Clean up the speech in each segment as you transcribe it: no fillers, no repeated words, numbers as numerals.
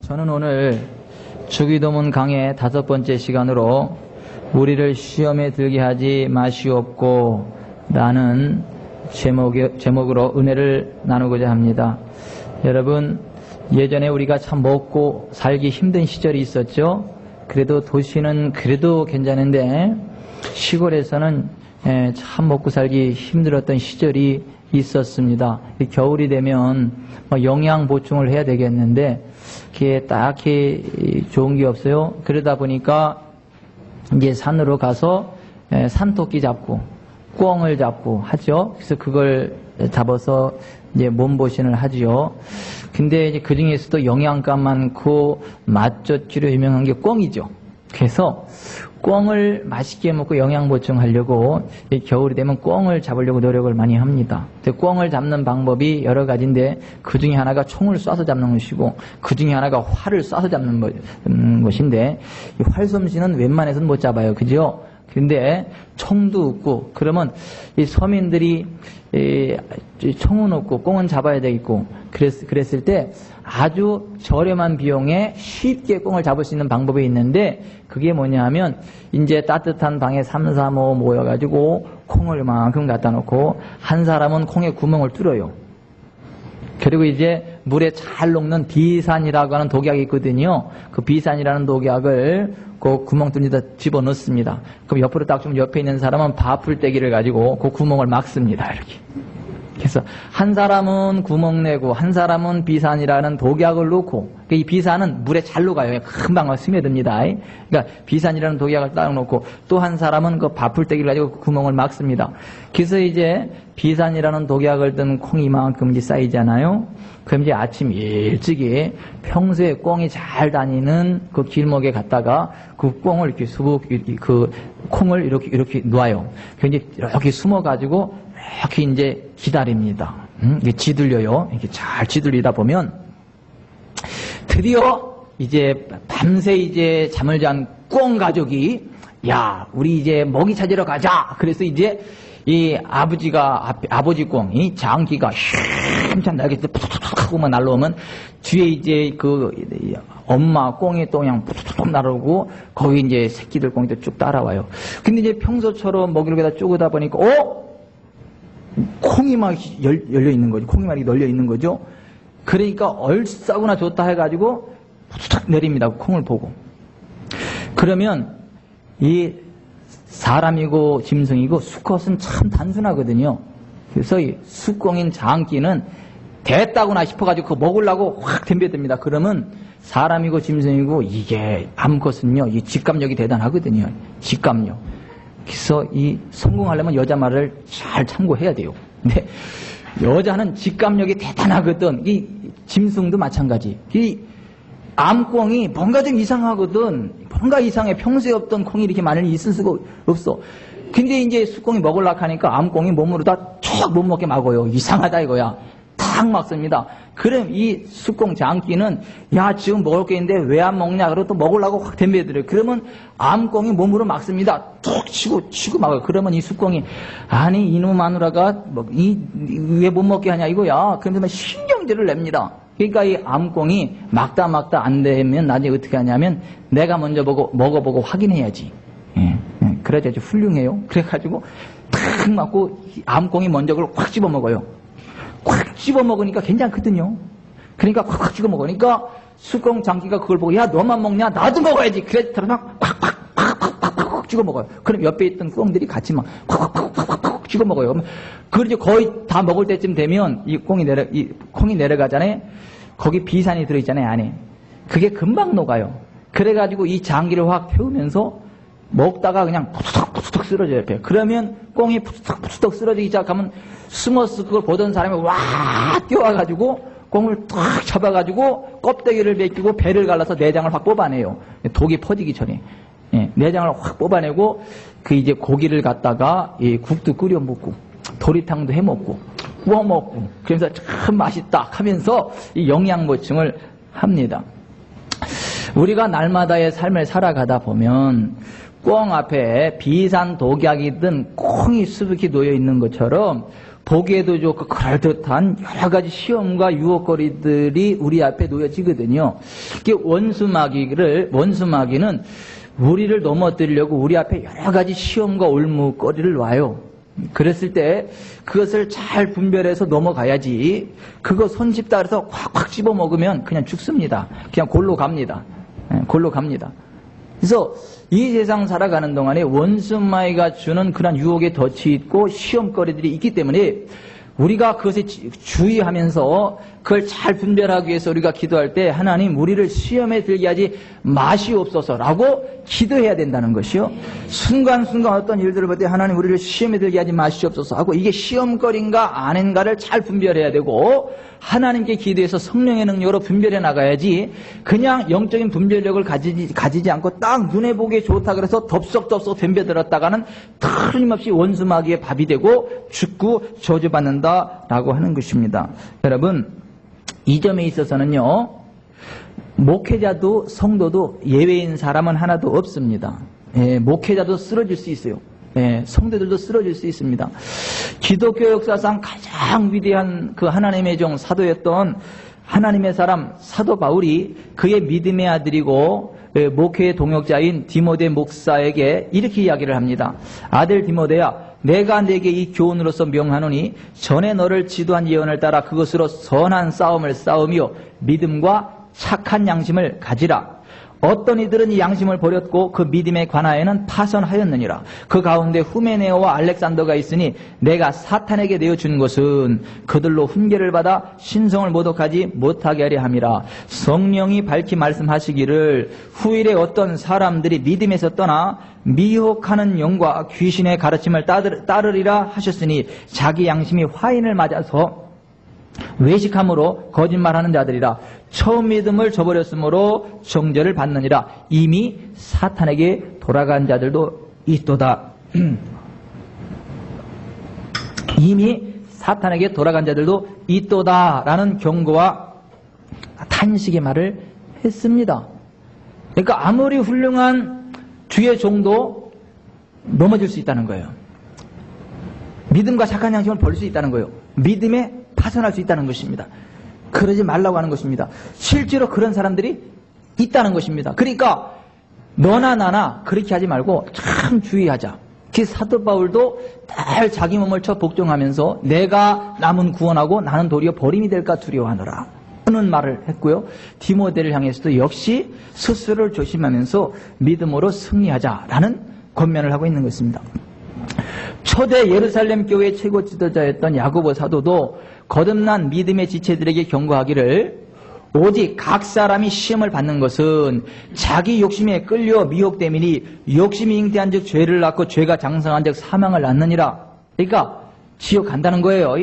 저는 오늘 주기도문 강의 5번째 시간으로 우리를 시험에 들게 하지 마시옵고 라는 제목으로 은혜를 나누고자 합니다. 여러분, 예전에 우리가 참 먹고 살기 힘든 시절이 있었죠. 그래도 도시는 그래도 괜찮은데 시골에서는 참 먹고 살기 힘들었던 시절이 있었습니다. 겨울이 되면 영양 보충을 해야 되겠는데 그게 딱히 좋은 게 없어요. 그러다 보니까 이제 산으로 가서 산토끼 잡고 꿩을 잡고 하죠. 그래서 그걸 잡아서 이제 몸보신을 하지요. 근데 이제 그 중에서도 영양가 많고 맛좋기로 유명한 게 꿩이죠. 그래서 꿩을 맛있게 먹고 영양 보충하려고 겨울이 되면 꿩을 잡으려고 노력을 많이 합니다. 꿩을 잡는 방법이 여러 가지인데 그 중에 하나가 총을 쏴서 잡는 것이고 그 중에 하나가 활을 쏴서 잡는 것인데 이 활솜씨는 웬만해서는 못 잡아요. 그죠? 근데 총도 없고 그러면 이 서민들이 총은 없고 꿩은 잡아야 되겠고 그랬을 때 아주 저렴한 비용에 쉽게 꿩을 잡을 수 있는 방법이 있는데 그게 뭐냐 하면 이제 따뜻한 방에 3, 4, 5 모여가지고 콩을 이만큼 갖다 놓고 한 사람은 콩에 구멍을 뚫어요. 그리고 이제 물에 잘 녹는 비산이라고 하는 독약이 있거든요. 그 비산이라는 독약을 그 구멍 뚫는 데다 집어넣습니다. 그럼 옆으로 딱 주면 옆에 있는 사람은 바풀떼기를 가지고 그 구멍을 막습니다. 이렇게. 그래서 한 사람은 구멍 내고 한 사람은 비산이라는 독약을 넣고 이 비산은 물에 잘 녹아요. 금방 스며듭니다. 그러니까 비산이라는 독약을 딱 놓고 또 한 사람은 그 바풀떼기를 가지고 그 구멍을 막습니다. 그래서 이제 비산이라는 독약을 든 콩이 이만큼 이제 쌓이잖아요. 그럼 이제 아침 일찍이 평소에 꿩이 잘 다니는 그 길목에 갔다가 그 꿩을 이렇게 그 콩을 이렇게 놓아요. 그럼 이제 이렇게 숨어가지고 이렇게 이제 기다립니다. 이게 쥐들려요. 이렇게 잘 쥐들리다 보면 드디어 이제 밤새 이제 잠을 잔 꿩 가족이 야, 우리 이제 먹이 찾으러 가자. 그래서 이제 이 아버지 꿩이 장기가 힘찬 날개를 푸툭툭 하고만 날라오면 뒤에 이제 그 엄마 꿩이 또 그냥 푸툭툭 날아오고 거기 이제 새끼들 꿩이도 쭉 따라와요. 근데 이제 평소처럼 먹이를 갖다 쪼그다 보니까 콩이 막 열려 있는 거죠. 콩이 막 널려 있는 거죠. 그러니까 얼싸구나 좋다 해가지고 툭 내립니다. 콩을 보고. 그러면 이 사람이고 짐승이고 수컷은 참 단순하거든요. 그래서 이 수꿩인 장기는 됐다구나 싶어가지고 그거 먹으려고 확 덤벼듭니다. 그러면 사람이고 짐승이고 이게 암컷은요, 이 직감력이 대단하거든요. 직감력. 그래서 이 성공하려면 여자 말을 잘 참고해야 돼요. 근데 여자는 직감력이 대단하거든. 이 짐승도 마찬가지. 이 암꿩이 뭔가 좀 이상하거든. 뭔가 이상해. 평소에 없던 콩이 이렇게 많이 있을 수가 없어. 근데 이제 수꿩이 먹으려고 하니까 암꿩이 몸으로 다 쭉 못 먹게 막어요. 이상하다 이거야. 탁 막습니다. 그럼 이 수꿩 장기는 야 지금 먹을 게 있는데 왜 안 먹냐 그러고 또 먹으려고 확 덤벼들어요. 그러면 암꿩이 몸으로 막습니다. 툭 치고 막아요. 그러면 이 수꿩이 아니 이놈 마누라가 왜 못 먹게 하냐 이거야. 그러면서 신경질을 냅니다. 그러니까 이 암꿩이 막다 안 되면 나중에 어떻게 하냐면 내가 먼저 먹어보고 확인해야지. 그래야지 아주 훌륭해요. 그래가지고 탁 맞고 암꿩이 먼저 그걸 확 집어먹어요. 콱 집어먹으니까 괜찮거든요. 그러니까 콱 집어먹으니까 수꿩 장기가 그걸 보고 야 너만 먹냐? 나도 먹어야지. 그래서 막 콱 집어먹어요. 그럼 옆에 있던 꿩들이 같이 막 콱 집어먹어요. 그걸 이제 거의 다 먹을 때쯤 되면 이 콩이 내려가잖아요. 거기 비산이 들어있잖아요 안에. 그게 금방 녹아요. 그래가지고 이 장기를 확 태우면서 먹다가 그냥 푸툭 쓰러져요. 옆에. 그러면 꽁이 푸툭 쓰러지기 시작하면 숨어서 그걸 보던 사람이 와 뛰어와가지고 꽁을 탁 잡아가지고 껍데기를 벗기고 배를 갈라서 내장을 확 뽑아내요. 독이 퍼지기 전에. 내장을 확 뽑아내고 그 이제 고기를 갖다가 국도 끓여 먹고 도리탕도 해 먹고 구워 먹고 그래서 참 맛있다 하면서 이 영양 보충을 합니다. 우리가 날마다의 삶을 살아가다 보면 꽁 앞에 비산 독약이든 콩이 수북히 놓여 있는 것처럼 보기에도 좋고 그럴듯한 여러 가지 시험과 유혹거리들이 우리 앞에 놓여지거든요. 원수마귀는 우리를 넘어뜨리려고 우리 앞에 여러 가지 시험과 올무거리를 놔요. 그랬을 때 그것을 잘 분별해서 넘어가야지. 그거 손 짚다 그래서 콱콱 씹어 먹으면 그냥 죽습니다. 그냥 골로 갑니다. 골로 갑니다. 그래서 이 세상 살아가는 동안에 원수마귀가 주는 그런 유혹에 덫이 있고 시험거리들이 있기 때문에 우리가 그것에 주의하면서 그걸 잘 분별하기 위해서 우리가 기도할 때 하나님 우리를 시험에 들게 하지 마시옵소서라고 기도해야 된다는 것이요. 순간순간 어떤 일들을 볼 때 하나님 우리를 시험에 들게 하지 마시옵소서 하고 이게 시험거리인가 아닌가를 잘 분별해야 되고 하나님께 기도해서 성령의 능력으로 분별해 나가야지 그냥 영적인 분별력을 가지지 않고 딱 눈에 보기에 좋다 그래서 덥석덥석 덤벼들었다가는 틀림없이 원수마귀의 밥이 되고 죽고 저주받는다라고 하는 것입니다. 여러분 이 점에 있어서는요 목회자도 성도도 예외인 사람은 하나도 없습니다. 목회자도 쓰러질 수 있어요. 성도들도 쓰러질 수 있습니다. 기독교 역사상 가장 위대한 그 하나님의 종 사도였던 하나님의 사람 사도 바울이 그의 믿음의 아들이고 목회의 동역자인 디모데 목사에게 이렇게 이야기를 합니다. 아들 디모데야, 내가 네게 이 교훈으로서 명하노니 전에 너를 지도한 예언을 따라 그것으로 선한 싸움을 싸우며 믿음과 착한 양심을 가지라. 어떤 이들은 이 양심을 버렸고 그 믿음에 관하여는 파선하였느니라. 그 가운데 후메네오와 알렉산더가 있으니 내가 사탄에게 내어준 것은 그들로 훈계를 받아 신성을 모독하지 못하게 하려 함이라. 성령이 밝히 말씀하시기를 후일에 어떤 사람들이 믿음에서 떠나 미혹하는 영과 귀신의 가르침을 따르리라 하셨으니 자기 양심이 화인을 맞아서 외식함으로 거짓말하는 자들이라. 처음 믿음을 저버렸으므로 정죄를 받느니라. 이미 사탄에게 돌아간 자들도 있도다. 이미 사탄에게 돌아간 자들도 있도다 라는 경고와 탄식의 말을 했습니다. 그러니까 아무리 훌륭한 주의 종도 넘어질 수 있다는 거예요. 믿음과 착한 양심을 버릴 수 있다는 거예요. 믿음에 파선할 수 있다는 것입니다. 그러지 말라고 하는 것입니다. 실제로 그런 사람들이 있다는 것입니다. 그러니까 너나 나나 그렇게 하지 말고 참 주의하자. 그 사도 바울도 늘 자기 몸을 쳐 복종하면서 내가 남은 구원하고 나는 도리어 버림이 될까 두려워하노라 하는 말을 했고요. 디모데를 향해서도 역시 스스로를 조심하면서 믿음으로 승리하자라는 권면을 하고 있는 것입니다. 초대 예루살렘 교회 최고 지도자였던 야고보 사도도 거듭난 믿음의 지체들에게 경고하기를 오직 각 사람이 시험을 받는 것은 자기 욕심에 끌려 미혹됨이니 욕심이 잉태한 즉 죄를 낳고 죄가 장성한 즉 사망을 낳느니라. 그러니까 지옥 간다는 거예요.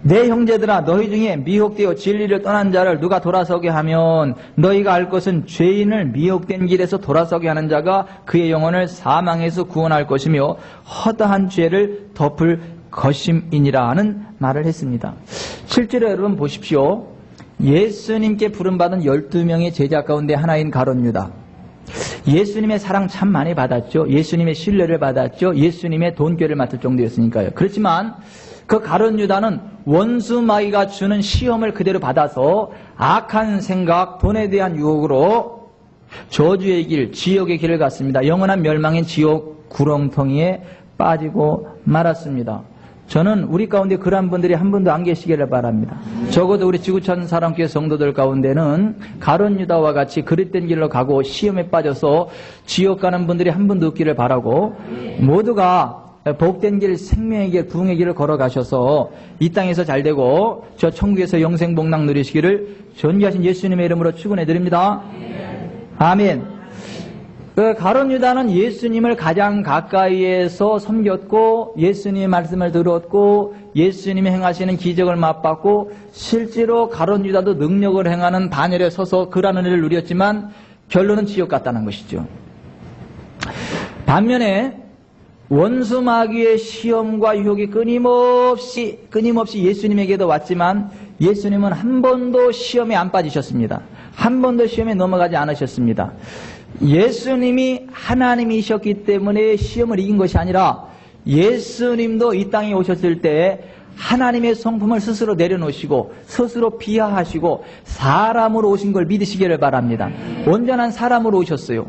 내 형제들아, 너희 중에 미혹되어 진리를 떠난 자를 누가 돌아서게 하면 너희가 알 것은 죄인을 미혹된 길에서 돌아서게 하는 자가 그의 영혼을 사망에서 구원할 것이며 허다한 죄를 덮을 것임이니라 하는 말을 했습니다. 실제로 여러분 보십시오. 예수님께 부름받은 12명의 제자 가운데 하나인 가룟 유다. 예수님의 사랑 참 많이 받았죠. 예수님의 신뢰를 받았죠. 예수님의 돈꾀를 맡을 정도였으니까요. 그렇지만 그 가룟 유다는 원수마귀가 주는 시험을 그대로 받아서 악한 생각, 돈에 대한 유혹으로 저주의 길, 지옥의 길을 갔습니다. 영원한 멸망인 지옥 구렁텅이에 빠지고 말았습니다. 저는 우리 가운데 그러한 분들이 한 분도 안 계시기를 바랍니다. 적어도 우리 지구촌 사랑교회 성도들 가운데는 가룟 유다와 같이 그릇된 길로 가고 시험에 빠져서 지옥 가는 분들이 한 분도 없기를 바라고 모두가 복된 길, 생명의 길, 부흥의 길을 걸어가셔서 이 땅에서 잘되고 저 천국에서 영생복락 누리시기를 존귀하신 예수님의 이름으로 축원해 드립니다. 아멘. 그 가룟 유다는 예수님을 가장 가까이에서 섬겼고 예수님의 말씀을 들었고 예수님이 행하시는 기적을 맛봤고 실제로 가룟 유다도 능력을 행하는 반열에 서서 그런 은혜를 누렸지만 결론은 지옥 같다는 것이죠. 반면에 원수 마귀의 시험과 유혹이 끊임없이 예수님에게도 왔지만 예수님은 한 번도 시험에 안 빠지셨습니다. 한 번도 시험에 넘어가지 않으셨습니다. 예수님이 하나님이셨기 때문에 시험을 이긴 것이 아니라 예수님도 이 땅에 오셨을 때 하나님의 성품을 스스로 내려놓으시고 스스로 비하하시고 사람으로 오신 걸 믿으시기를 바랍니다. 온전한 사람으로 오셨어요.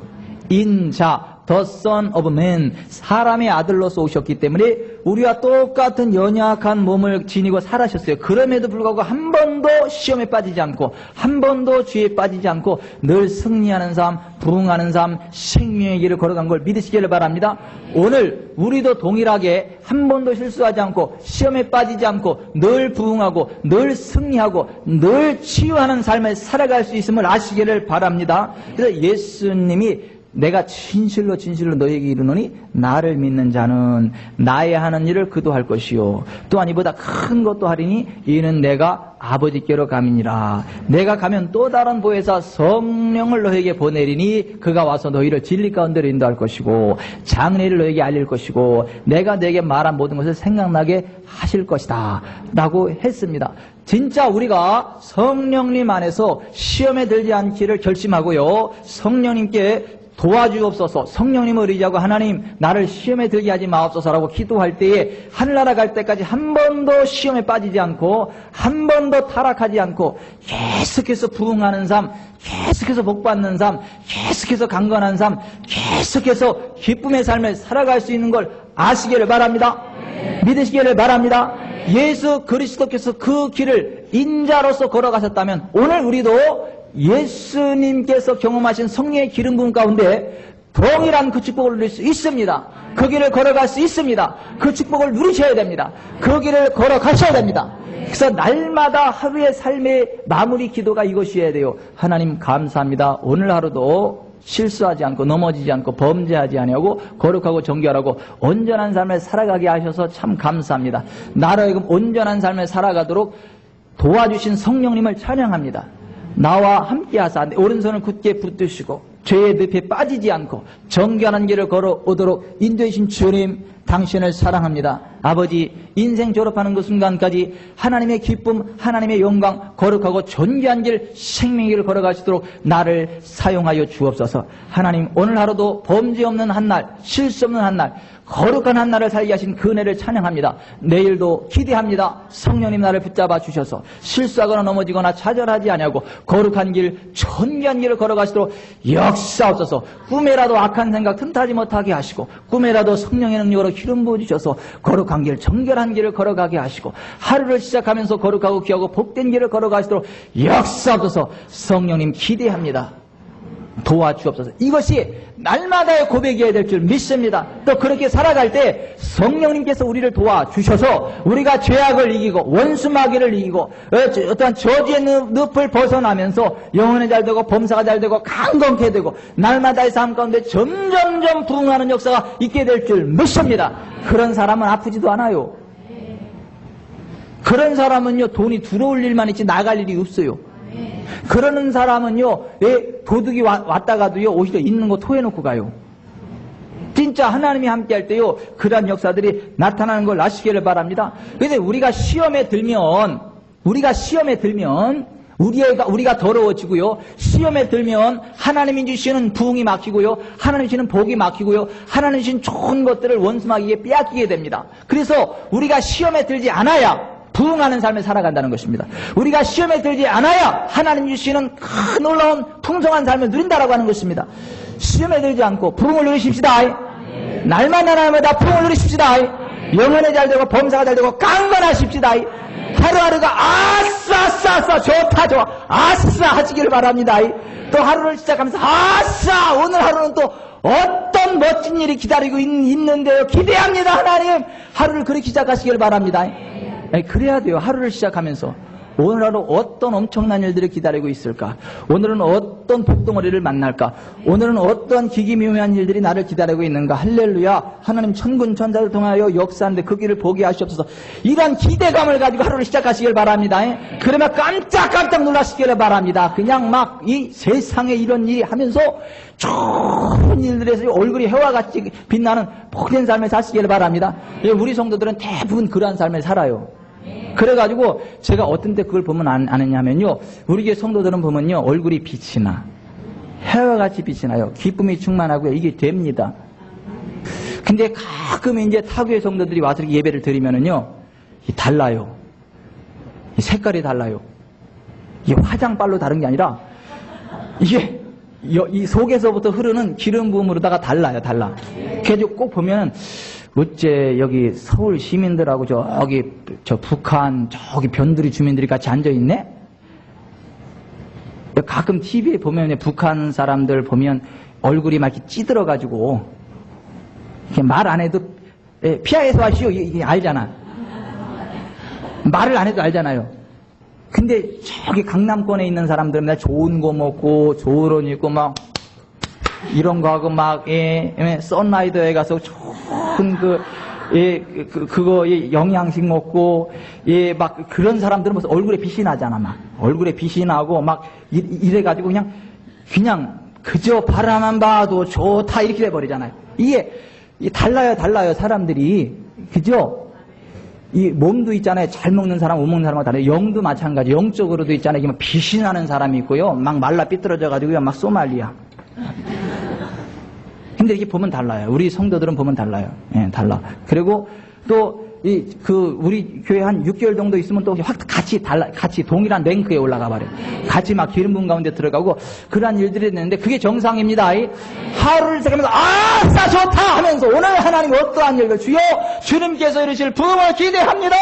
인자, the son of man, 사람의 아들로서 오셨기 때문에 우리와 똑같은 연약한 몸을 지니고 살아셨어요. 그럼에도 불구하고 한 번도 시험에 빠지지 않고 한 번도 죄에 빠지지 않고 늘 승리하는 삶, 부흥하는 삶, 생명의 길을 걸어간 걸 믿으시기를 바랍니다. 오늘 우리도 동일하게 한 번도 실수하지 않고 시험에 빠지지 않고 늘 부흥하고 늘 승리하고 늘 치유하는 삶을 살아갈 수 있음을 아시기를 바랍니다. 그래서 예수님이 내가 진실로 너에게 이르노니 나를 믿는 자는 나의 하는 일을 그도 할 것이요 또한 이보다 큰 것도 하리니 이는 내가 아버지께로 감이니라. 내가 가면 또 다른 보혜사 성령을 너에게 보내리니 그가 와서 너희를 진리 가운데로 인도할 것이고 장래를 너에게 알릴 것이고 내가 너에게 말한 모든 것을 생각나게 하실 것이다 라고 했습니다. 진짜 우리가 성령님 안에서 시험에 들지 않기를 결심하고요, 성령님께 도와주옵소서, 성령님을 의지하고 하나님 나를 시험에 들게 하지 마옵소서라고 기도할 때에 하늘나라 갈 때까지 한 번도 시험에 빠지지 않고 한 번도 타락하지 않고 계속해서 부흥하는 삶, 계속해서 복받는 삶, 계속해서 강건한 삶, 계속해서 기쁨의 삶을 살아갈 수 있는 걸 아시기를 바랍니다. 믿으시기를 바랍니다. 예수 그리스도께서 그 길을 인자로서 걸어가셨다면 오늘 우리도 예수님께서 경험하신 성령의 기름 부음 가운데 동일한 그 축복을 누릴 수 있습니다. 그 길을 걸어갈 수 있습니다. 그 축복을 누리셔야 됩니다. 그 길을 걸어가셔야 됩니다. 그래서 날마다 하루의 삶의 마무리 기도가 이것이어야 돼요. 하나님 감사합니다. 오늘 하루도 실수하지 않고 넘어지지 않고 범죄하지 아니하고 거룩하고 정결하고 온전한 삶을 살아가게 하셔서 참 감사합니다. 나로 하여금 온전한 삶을 살아가도록 도와주신 성령님을 찬양합니다. 나와 함께 하사 오른손을 굳게 붙드시고 죄의 늪에 빠지지 않고 정결한 길을 걸어오도록 인도해주신 주님, 당신을 사랑합니다. 아버지, 인생 졸업하는 그 순간까지 하나님의 기쁨, 하나님의 영광, 거룩하고 존귀한 길, 생명의 길을 걸어갈 수 있도록 나를 사용하여 주옵소서. 하나님, 오늘 하루도 범죄 없는 한날, 실수 없는 한날, 거룩한 한날을 살게 하신 그 은혜를 찬양합니다. 내일도 기대합니다. 성령님 나를 붙잡아 주셔서 실수하거나 넘어지거나 좌절하지 아니하고 거룩한 길, 존귀한 길을 걸어가시도록 역사옵소서. 꿈에라도 악한 생각 틈타지 못하게 하시고 꿈에라도 성령의 능력으로 기름 부어주셔서 거룩한 길, 정결한 길을 걸어가게 하시고 하루를 시작하면서 거룩하고 귀하고 복된 길을 걸어가시도록 역사옵소서. 성령님 기대합니다. 도와주옵소서. 이것이 날마다의 고백이어야 될 줄 믿습니다. 또 그렇게 살아갈 때 성령님께서 우리를 도와주셔서 우리가 죄악을 이기고 원수마귀를 이기고 어떠한 저주의 늪을 벗어나면서 영혼이 잘 되고 범사가 잘 되고 강건케 되고 날마다의 삶 가운데 점점점 부흥하는 역사가 있게 될 줄 믿습니다. 그런 사람은 아프지도 않아요. 그런 사람은요, 돈이 들어올 일만 있지 나갈 일이 없어요. 그러는 사람은요, 도둑이 왔다가도요, 오히려 있는 거 토해놓고 가요. 진짜 하나님이 함께 할 때요, 그러한 역사들이 나타나는 걸 아시기를 바랍니다. 그런데 우리가 시험에 들면 우리가 더러워지고요, 시험에 들면 하나님이 주시는 부흥이 막히고요, 하나님 주시는 복이 막히고요, 하나님 주신 좋은 것들을 원수마귀에게 빼앗기게 됩니다. 그래서 우리가 시험에 들지 않아야 부흥하는 삶을 살아간다는 것입니다. 우리가 시험에 들지 않아야 하나님 주시는 큰 놀라운 풍성한 삶을 누린다라고 하는 것입니다. 시험에 들지 않고 부흥을 누리십시다. 날마다 날마다 부흥을 누리십시다. 영혼이 잘 되고 범사가 잘 되고 강건하십시다. 하루하루가 아싸 좋다 좋아 아싸 하시기를 바랍니다. 또 하루를 시작하면서 아싸 오늘 하루는 또 어떤 멋진 일이 기다리고 있는데요. 기대합니다. 하나님 하루를 그렇게 시작하시기를 바랍니다. 그래야 돼요. 하루를 시작하면서 오늘 하루 어떤 엄청난 일들이 기다리고 있을까? 오늘은 어떤 복덩어리를 만날까? 오늘은 어떤 기기묘한 일들이 나를 기다리고 있는가? 할렐루야. 하나님 천군 천사를 통하여 역사하는데 그 길을 보게 하시옵소서. 이런 기대감을 가지고 하루를 시작하시길 바랍니다. 그러면 깜짝깜짝 놀라시기를 바랍니다. 그냥 막 이 세상에 이런 일이 하면서 좋은 일들에서 얼굴이 해와같이 빛나는 복된 삶을 사시기를 바랍니다. 우리 성도들은 대부분 그러한 삶을 살아요. 그래가지고 제가 어떤 때 그걸 보면 아느냐면요, 우리 교회 성도들은 보면요, 얼굴이 빛이 나, 해와같이 빛이 나요. 기쁨이 충만하고요. 이게 됩니다. 근데 가끔 이제 타교의 성도들이 와서 예배를 드리면은요, 달라요. 색깔이 달라요. 이게 화장빨로 다른 게 아니라 이게 이 속에서부터 흐르는 기름 부음으로다가 달라요. 달라. 그래서 꼭 보면 어째 여기 서울 시민들하고 저기 저 북한 저기 변두리 주민들이 같이 앉아있네? 가끔 TV에 보면 북한 사람들 보면 얼굴이 막 이렇게 찌들어가지고 말 안 해도 피하에서 하시오 이게 알잖아. 말을 안 해도 알잖아요. 근데 저기 강남권에 있는 사람들은 맨날 좋은 거 먹고 좋은 옷 입고 막 이런 거 하고 막 선라이더에 가서 좋은 그거 영양식 먹고 막 그런 사람들은 무슨 얼굴에 빛이 나잖아. 막 얼굴에 빛이 나고 막 이래가지고 그냥 그저 바라만 봐도 좋다 이렇게 돼버리잖아요. 이게 달라요 사람들이. 그죠? 이 몸도 있잖아요. 잘 먹는 사람, 못 먹는 사람과 다르요. 영도 마찬가지. 영적으로도 있잖아요. 막 빛이 나는 사람이 있고요. 막 말라 삐뚤어져가지고요. 막 소말리아. 근데 이렇게 보면 달라요. 우리 성도들은 보면 달라요. 예, 달라. 그리고 또 우리 교회 한 6개월 정도 있으면 또 확 같이 동일한 랭크에 올라가 버려요. 같이 막 기름 부음 가운데 들어가고 그러한 일들이 되는데 그게 정상입니다. 하루를 새기면서 아싸 좋다 하면서 오늘 하나님 어떠한 일을 주여 주님께서 이루실 부흥을 기대합니다.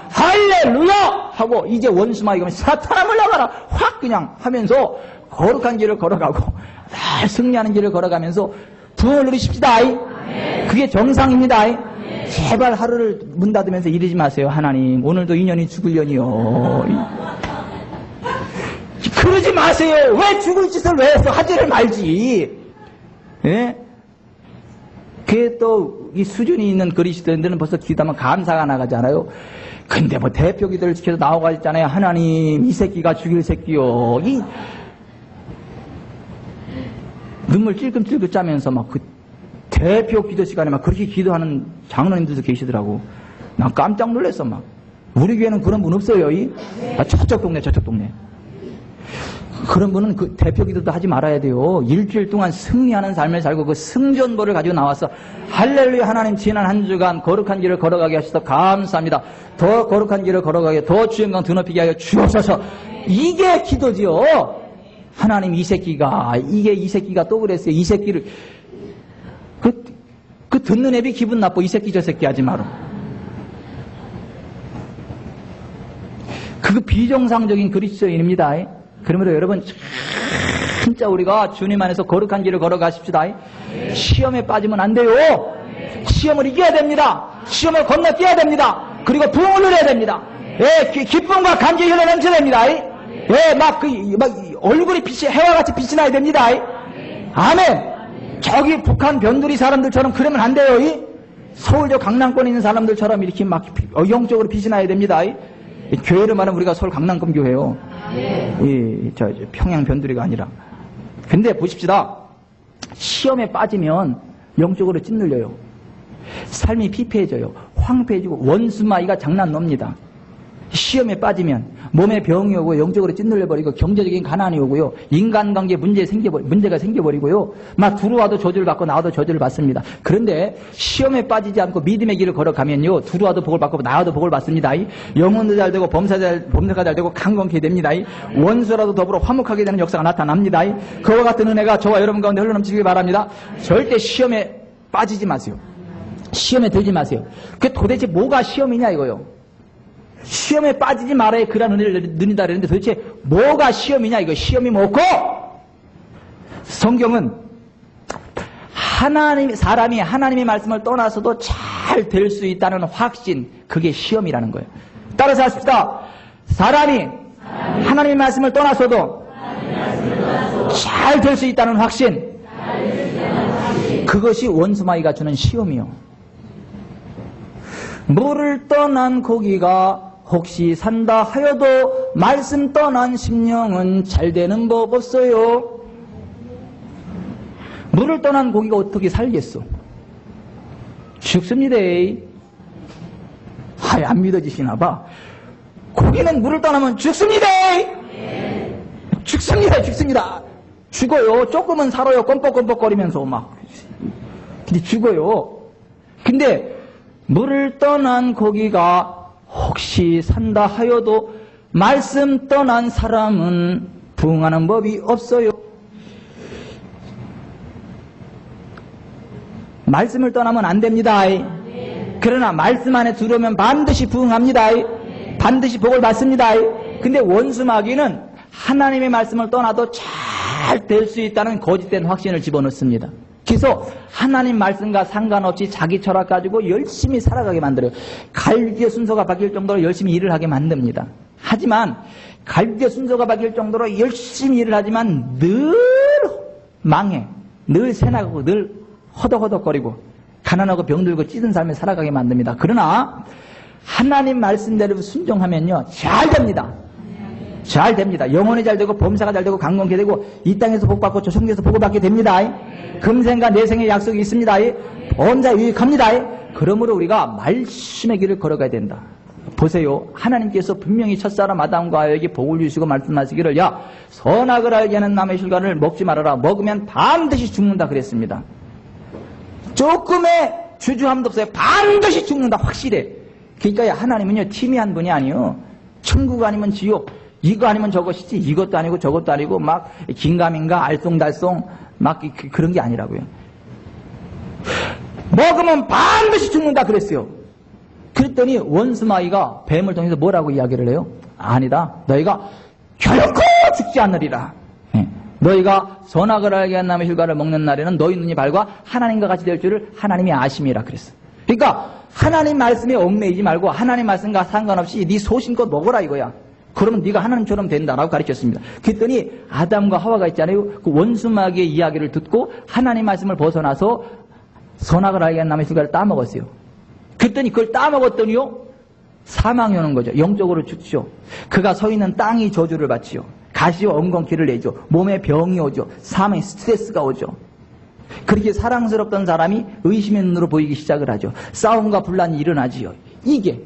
할렐루야 하고 이제 원수마귀가 사탄아 물러가라 확 그냥 하면서 거룩한 길을 걸어가고 날 승리하는 길을 걸어가면서 부흥을 누리십시다. 그게 정상입니다. 제발 하루를 문 닫으면서 이러지 마세요. 하나님 오늘도 인연이 죽으려니요. 그러지 마세요. 왜 죽을 짓을 왜 해서 하지를 말지. 예? 그게 또 이 수준이 있는 그리스도인들은 벌써 기도하면 감사가 나가잖아요. 근데 뭐 대표 기도를 지켜서 나오가 있잖아요. 하나님 이 새끼가 죽일 새끼요. 눈물 찔끔찔끔 짜면서 막 대표 기도 시간에 막 그렇게 기도하는 장로님들도 계시더라고. 난 깜짝 놀랐어, 막. 우리 교회는 그런 분 없어요, 저쪽 동네. 그런 분은 그 대표 기도도 하지 말아야 돼요. 일주일 동안 승리하는 삶을 살고 그 승전보를 가지고 나와서 할렐루야 하나님 지난 한 주간 거룩한 길을 걸어가게 하셔서 감사합니다. 더 거룩한 길을 걸어가게 더 주의 영광 드높이게 하여 주옵소서. 이게 기도지요. 하나님 이 새끼가 또 그랬어요. 이 새끼를 그 듣는 애비 기분 나빠. 이 새끼 저 새끼 하지 마라. 그거 비정상적인 그리스도인입니다. 그러므로 여러분 진짜 우리가 주님 안에서 거룩한 길을 걸어가십시다. 시험에 빠지면 안 돼요. 시험을 이겨야 됩니다. 시험을 건너뛰어야 됩니다. 그리고 부흥을 누려야 됩니다. 기쁨과 감격이 흘러넘쳐야 됩니다. 막 얼굴이 해와 같이 빛이 나야 됩니다. 아멘. 저기 북한 변두리 사람들처럼 그러면 안 돼요. 서울 저 강남권에 있는 사람들처럼 이렇게 막 영적으로 빛이 나야 됩니다. 교회를 말하면 우리가 서울 강남권 교회요. 저 평양 변두리가 아니라. 근데 보십시다. 시험에 빠지면 영적으로 짓눌려요. 삶이 피폐해져요. 황폐해지고 원수마귀가 장난 놉니다. 시험에 빠지면 몸에 병이 오고 영적으로 짓눌려버리고 경제적인 가난이 오고요. 인간관계 문제가 생겨버리고요. 막 들어와도 저주를 받고 나와도 저주를 받습니다. 그런데 시험에 빠지지 않고 믿음의 길을 걸어가면요. 들어와도 복을 받고 나와도 복을 받습니다. 영혼도 잘 되고 범사가 잘 되고 강건케 됩니다. 원수라도 더불어 화목하게 되는 역사가 나타납니다. 그와 같은 은혜가 저와 여러분 가운데 흘러넘치길 바랍니다. 절대 시험에 빠지지 마세요. 시험에 들지 마세요. 그게 도대체 뭐가 시험이냐 이거요. 시험에 빠지지 말아야 그런 은혜를 누린다 그랬는데 도대체 뭐가 시험이냐 이거. 시험이 뭐고? 성경은 사람이 하나님의 말씀을 떠나서도 잘 될 수 있다는 확신, 그게 시험이라는 거예요. 따라서 하십시다. 사람이 하나님의 말씀을 떠나서도 잘 될 수 있다는 확신, 그것이 원수마귀가 주는 시험이요. 물을 떠난 고기가 혹시 산다 하여도 말씀 떠난 심령은 잘 되는 법 없어요. 물을 떠난 고기가 어떻게 살겠어? 죽습니다. 안 믿어지시나 봐. 고기는 물을 떠나면 죽습니다. 죽습니다. 죽어요. 조금은 살아요. 껌뻑껌뻑거리면서 막. 근데 죽어요. 근데 물을 떠난 고기가 혹시 산다 하여도 말씀 떠난 사람은 부응하는 법이 없어요. 말씀을 떠나면 안 됩니다. 그러나 말씀 안에 들어오면 반드시 부응합니다. 반드시 복을 받습니다. 근데 원수마귀는 하나님의 말씀을 떠나도 잘 될 수 있다는 거짓된 확신을 집어넣습니다. 그래서 하나님 말씀과 상관없이 자기 철학 가지고 열심히 살아가게 만들어요. 갈비의 순서가 바뀔 정도로 열심히 일을 하게 만듭니다. 하지만 갈비의 순서가 바뀔 정도로 열심히 일을 하지만 늘 망해, 늘 새나가고 늘 허덕허덕거리고 가난하고 병들고 찌든 삶을 살아가게 만듭니다. 그러나 하나님 말씀대로 순종하면요 잘 됩니다. 잘 됩니다. 영혼이 잘 되고 범사가 잘 되고 강건케 되고 이 땅에서 복받고 조성에서 복을 받게 됩니다. 금생과 내생의 약속이 있습니다. 범사 유익합니다. 그러므로 우리가 말씀의 길을 걸어가야 된다. 보세요. 하나님께서 분명히 첫사람 아담과 하와에게 복을 주시고 말씀하시기를 야 선악을 알게 하는 나무의 실과를 먹지 말아라. 먹으면 반드시 죽는다 그랬습니다. 조금의 주저함도 없어요. 반드시 죽는다 확실해. 그러니까 하나님은요 팀이 한 분이 아니요 천국 아니면 지옥 이거 아니면 저것이지 이것도 아니고 저것도 아니고 막 긴가민가 알쏭달쏭 막 그런 게 아니라고요. 먹으면 반드시 죽는다 그랬어요. 그랬더니 원수마귀가 뱀을 통해서 뭐라고 이야기를 해요? 아니다. 너희가 결코 죽지 않으리라. 너희가 선악을 알게 한 나무의 실과를 먹는 날에는 너희 눈이 밝아 하나님과 같이 될 줄을 하나님이 아심이라 그랬어. 그러니까 하나님 말씀에 얽매이지 말고 하나님 말씀과 상관없이 네 소신껏 먹어라 이거야. 그러면 네가 하나님처럼 된다라고 가르쳤습니다. 그랬더니 아담과 하와가 있잖아요. 그 원수마귀의 이야기를 듣고 하나님 말씀을 벗어나서 선악을 알게 한 나무의 실과를 따먹었어요. 그랬더니 그걸 따먹었더니요 사망이 오는 거죠. 영적으로 죽죠. 그가 서 있는 땅이 저주를 받지요. 가시와 엉겅퀴를 내죠. 몸에 병이 오죠. 사망의 스트레스가 오죠. 그렇게 사랑스럽던 사람이 의심의 눈으로 보이기 시작을 하죠. 싸움과 분란이 일어나지요. 이게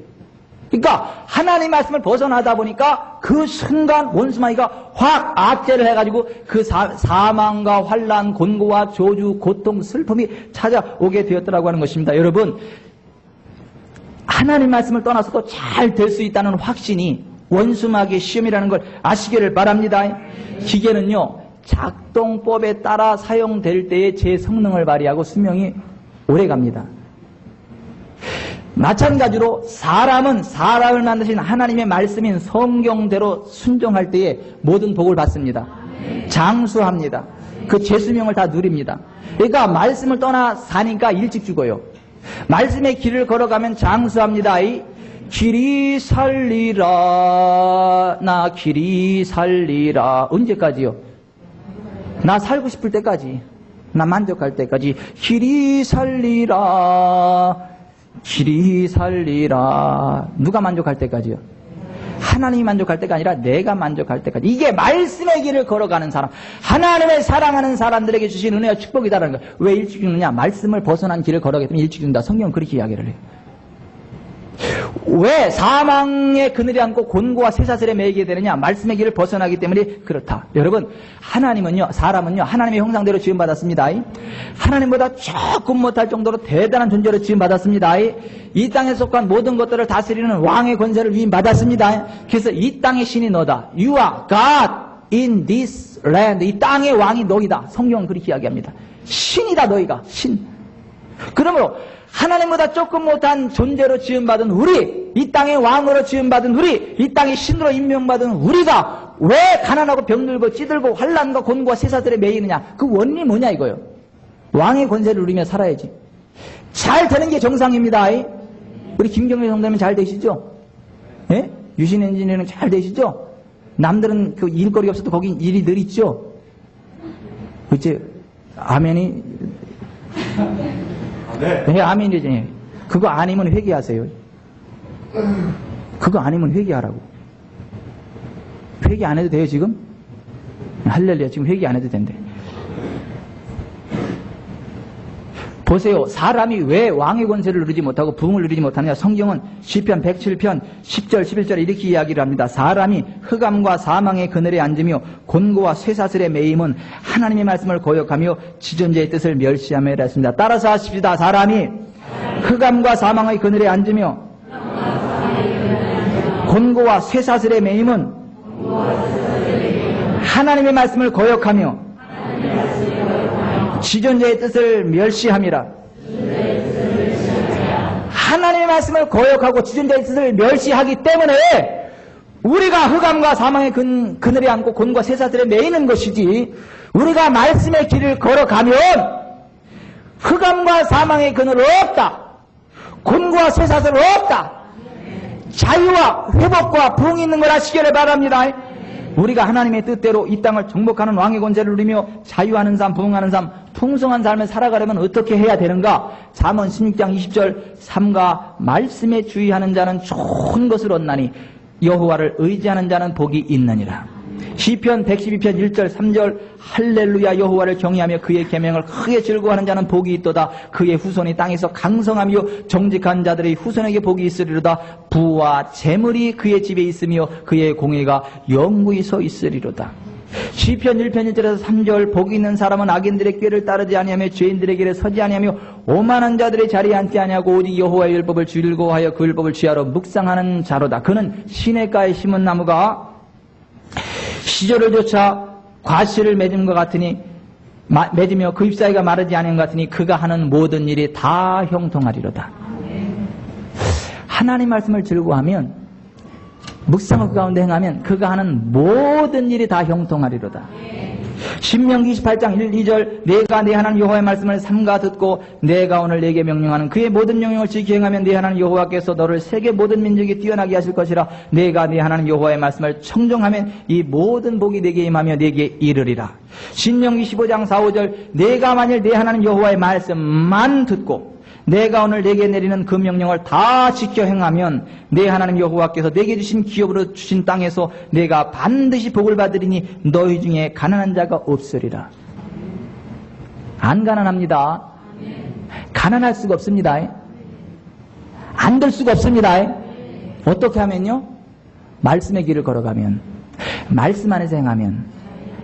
그러니까 하나님 말씀을 벗어나다 보니까 그 순간 원수마귀가 확 압제를 해가지고 그 사망과 환란, 곤고와 저주, 고통, 슬픔이 찾아오게 되었더라고 하는 것입니다. 여러분 하나님 말씀을 떠나서도 잘 될 수 있다는 확신이 원수마귀의 시험이라는 걸 아시기를 바랍니다. 기계는요 작동법에 따라 사용될 때에 제 성능을 발휘하고 수명이 오래갑니다. 마찬가지로 사람은 사람을 만드신 하나님의 말씀인 성경대로 순종할 때에 모든 복을 받습니다. 장수합니다. 그 제 수명을 다 누립니다. 그러니까 말씀을 떠나 사니까 일찍 죽어요. 말씀의 길을 걸어가면 장수합니다. 길이 살리라 나 길이 살리라. 언제까지요? 나 살고 싶을 때까지, 나 만족할 때까지. 길이 살리라 길이 살리라. 누가 만족할 때까지요? 하나님이 만족할 때가 아니라 내가 만족할 때까지. 이게 말씀의 길을 걸어가는 사람, 하나님을 사랑하는 사람들에게 주신 은혜와 축복이다라는 거예요. 왜 일찍 죽느냐? 말씀을 벗어난 길을 걸어가기 때문에 일찍 죽는다. 성경은 그렇게 이야기를 해요. 왜 사망의 그늘에 앉고 곤고와 쇠사슬에 매이게 되느냐? 말씀의 길을 벗어나기 때문에 그렇다. 여러분, 하나님은요, 사람은요, 하나님의 형상대로 지음받았습니다. 하나님보다 조금 못할 정도로 대단한 존재로 지음받았습니다. 이 땅에 속한 모든 것들을 다스리는 왕의 권세를 위임받았습니다. 그래서 이 땅의 신이 너다. You are God in this land. 이 땅의 왕이 너희다. 성경은 그렇게 이야기합니다. 신이다 너희가. 신. 그러므로 하나님보다 조금 못한 존재로 지음받은 우리, 이 땅의 왕으로 지음받은 우리, 이 땅의 신으로 임명받은 우리가 왜 가난하고 병들고 찌들고 환난과 곤고와 쇠사슬에 매이느냐? 그 원인이 뭐냐 이거예요. 왕의 권세를 누리며 살아야지. 잘 되는 게 정상입니다. 우리 김경래 성도님 잘 되시죠? 예? 유신 엔지니어는 잘 되시죠? 남들은 그 일거리 없어도 거긴 일이 늘 있죠? 그치? 아멘이 네, 아멘이지. 그거 아니면 회개하세요. 그거 아니면 회개하라고. 회개 안 해도 돼요 지금? 할렐루야. 지금 회개 안 해도 된대. 보세요. 사람이 왜 왕의 권세를 누리지 못하고 부흥을 누리지 못하느냐. 성경은 시편 107편 10절 11절에 이렇게 이야기를 합니다. 사람이 흑암과 사망의 그늘에 앉으며 곤고와 쇠사슬에 매임은 하나님의 말씀을 거역하며 지존자의 뜻을 멸시함이라 했습니다. 따라서 하십시다. 사람이 흑암과 사망의 그늘에 앉으며 곤고와 쇠사슬의 매임은 하나님의 말씀을 거역하며 지존자의 뜻을 멸시함이라. 하나님의 말씀을 거역하고 지존자의 뜻을 멸시하기 때문에 우리가 흑암과 사망의 그늘에 앉고 곤과 쇠사슬에 매이는 것이지, 우리가 말씀의 길을 걸어가면 흑암과 사망의 그늘 없다, 곤과 쇠사슬 없다, 자유와 회복과 부흥이 있는 걸 아시기를 바랍니다. 우리가 하나님의 뜻대로 이 땅을 정복하는 왕의 권세를 누리며 자유하는 삶, 부흥하는 삶, 풍성한 삶을 살아가려면 어떻게 해야 되는가? 잠언 16장 20절, 삶과 말씀에 주의하는 자는 좋은 것을 얻나니 여호와를 의지하는 자는 복이 있느니라. 시편 112편 1절 3절, 할렐루야, 여호와를 경외하며 그의 계명을 크게 즐거워하는 자는 복이 있도다. 그의 후손이 땅에서 강성하며 정직한 자들의 후손에게 복이 있으리로다. 부와 재물이 그의 집에 있으며 그의 공의가 영구히 서 있으리로다. 시편 1편 1절에서 3절, 복이 있는 사람은 악인들의 꾀를 따르지 아니하며 죄인들의 길에 서지 아니하며 오만한 자들의 자리에 앉지 아니하고 오직 여호와의 율법을 즐거워하여 그 율법을 취하러 묵상하는 자로다. 그는 시냇가에 심은 나무가 시절을 쫓아 과실을 맺은 것 같으니 맺으며 그 잎사귀가 마르지 않은 것 같으니 그가 하는 모든 일이 다 형통하리로다. 하나님 말씀을 즐거워하면, 묵상을 그 가운데 행하면 그가 하는 모든 일이 다 형통하리로다. 신명기 28장 1, 2절, 내가 내 하나님 여호와의 말씀을 삼가 듣고 내가 오늘 내게 명령하는 그의 모든 명령을 지키 행하면 내 하나님 여호와께서 너를 세계 모든 민족이 뛰어나게 하실 것이라. 내가 내 하나님 여호와의 말씀을 청정하면 이 모든 복이 내게 임하며 내게 이르리라. 신명기 15장 4, 5절, 내가 만일 내 하나님 여호와의 말씀만 듣고 내가 오늘 내게 내리는 그 명령을 다 지켜 행하면 내 하나님 여호와께서 내게 주신 기업으로 주신 땅에서 내가 반드시 복을 받으리니 너희 중에 가난한 자가 없으리라. 안 가난합니다. 가난할 수가 없습니다. 안 될 수가 없습니다. 어떻게 하면요? 말씀의 길을 걸어가면, 말씀 안에서 행하면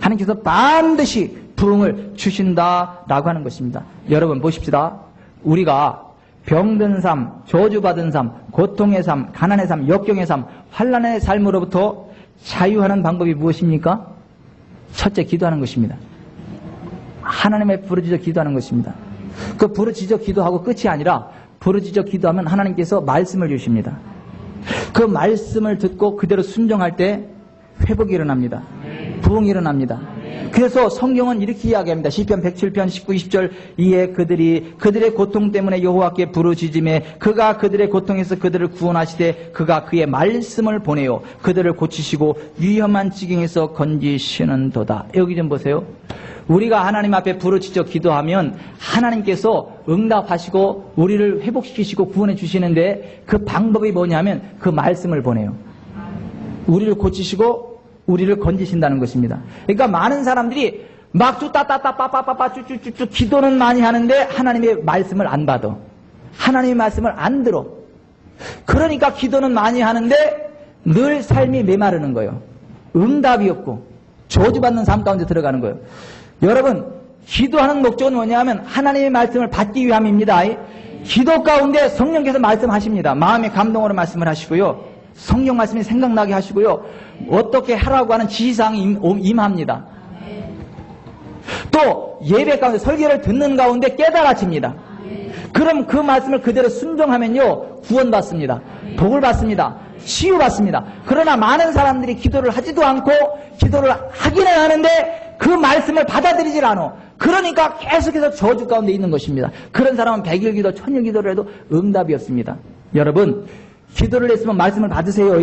하나님께서 반드시 부흥을 주신다라고 하는 것입니다. 여러분 보십시다. 우리가 병든 삶, 저주받은 삶, 고통의 삶, 가난의 삶, 역경의 삶, 환난의 삶으로부터 자유하는 방법이 무엇입니까? 첫째, 기도하는 것입니다. 하나님의 부르짖어 기도하는 것입니다. 그 부르짖어 기도하고 끝이 아니라 부르짖어 기도하면 하나님께서 말씀을 주십니다. 그 말씀을 듣고 그대로 순종할 때 회복이 일어납니다. 부흥이 일어납니다. 그래서 성경은 이렇게 이야기합니다. 시편 107편 19, 20절, 이에 그들의 고통 때문에 여호와께 부르짖으매 그가 그들의 고통에서 그들을 구원하시되 그가 그의 말씀을 보내요 그들을 고치시고 위험한 지경에서 건지시는도다. 여기 좀 보세요. 우리가 하나님 앞에 부르짖어 기도하면 하나님께서 응답하시고 우리를 회복시키시고 구원해 주시는데, 그 방법이 뭐냐면 그 말씀을 보내요. 우리를 고치시고 우리를 건지신다는 것입니다. 그러니까 많은 사람들이 막 쭈따따따 빠빠빠빠 쭈쭈쭈쭈 기도는 많이 하는데 하나님의 말씀을 안 받아. 하나님의 말씀을 안 들어. 그러니까 기도는 많이 하는데 늘 삶이 메마르는 거예요. 응답이 없고 저주받는 삶 가운데 들어가는 거예요. 여러분, 기도하는 목적은 뭐냐면 하나님의 말씀을 받기 위함입니다. 기도 가운데 성령께서 말씀하십니다. 마음의 감동으로 말씀을 하시고요. 성경 말씀이 생각나게 하시고요. 어떻게 하라고 하는 지시사항이 임합니다. 또 예배 가운데 설교를 듣는 가운데 깨달아집니다. 그럼 그 말씀을 그대로 순종하면요, 구원받습니다. 복을 받습니다. 치유받습니다. 그러나 많은 사람들이 기도를 하지도 않고 기도를 하기는 하는데 그 말씀을 받아들이질 않아. 그러니까 계속해서 저주 가운데 있는 것입니다. 그런 사람은 100일 기도, 1000일 기도를 해도 응답이 없습니다. 여러분, 기도를 했으면 말씀을 받으세요.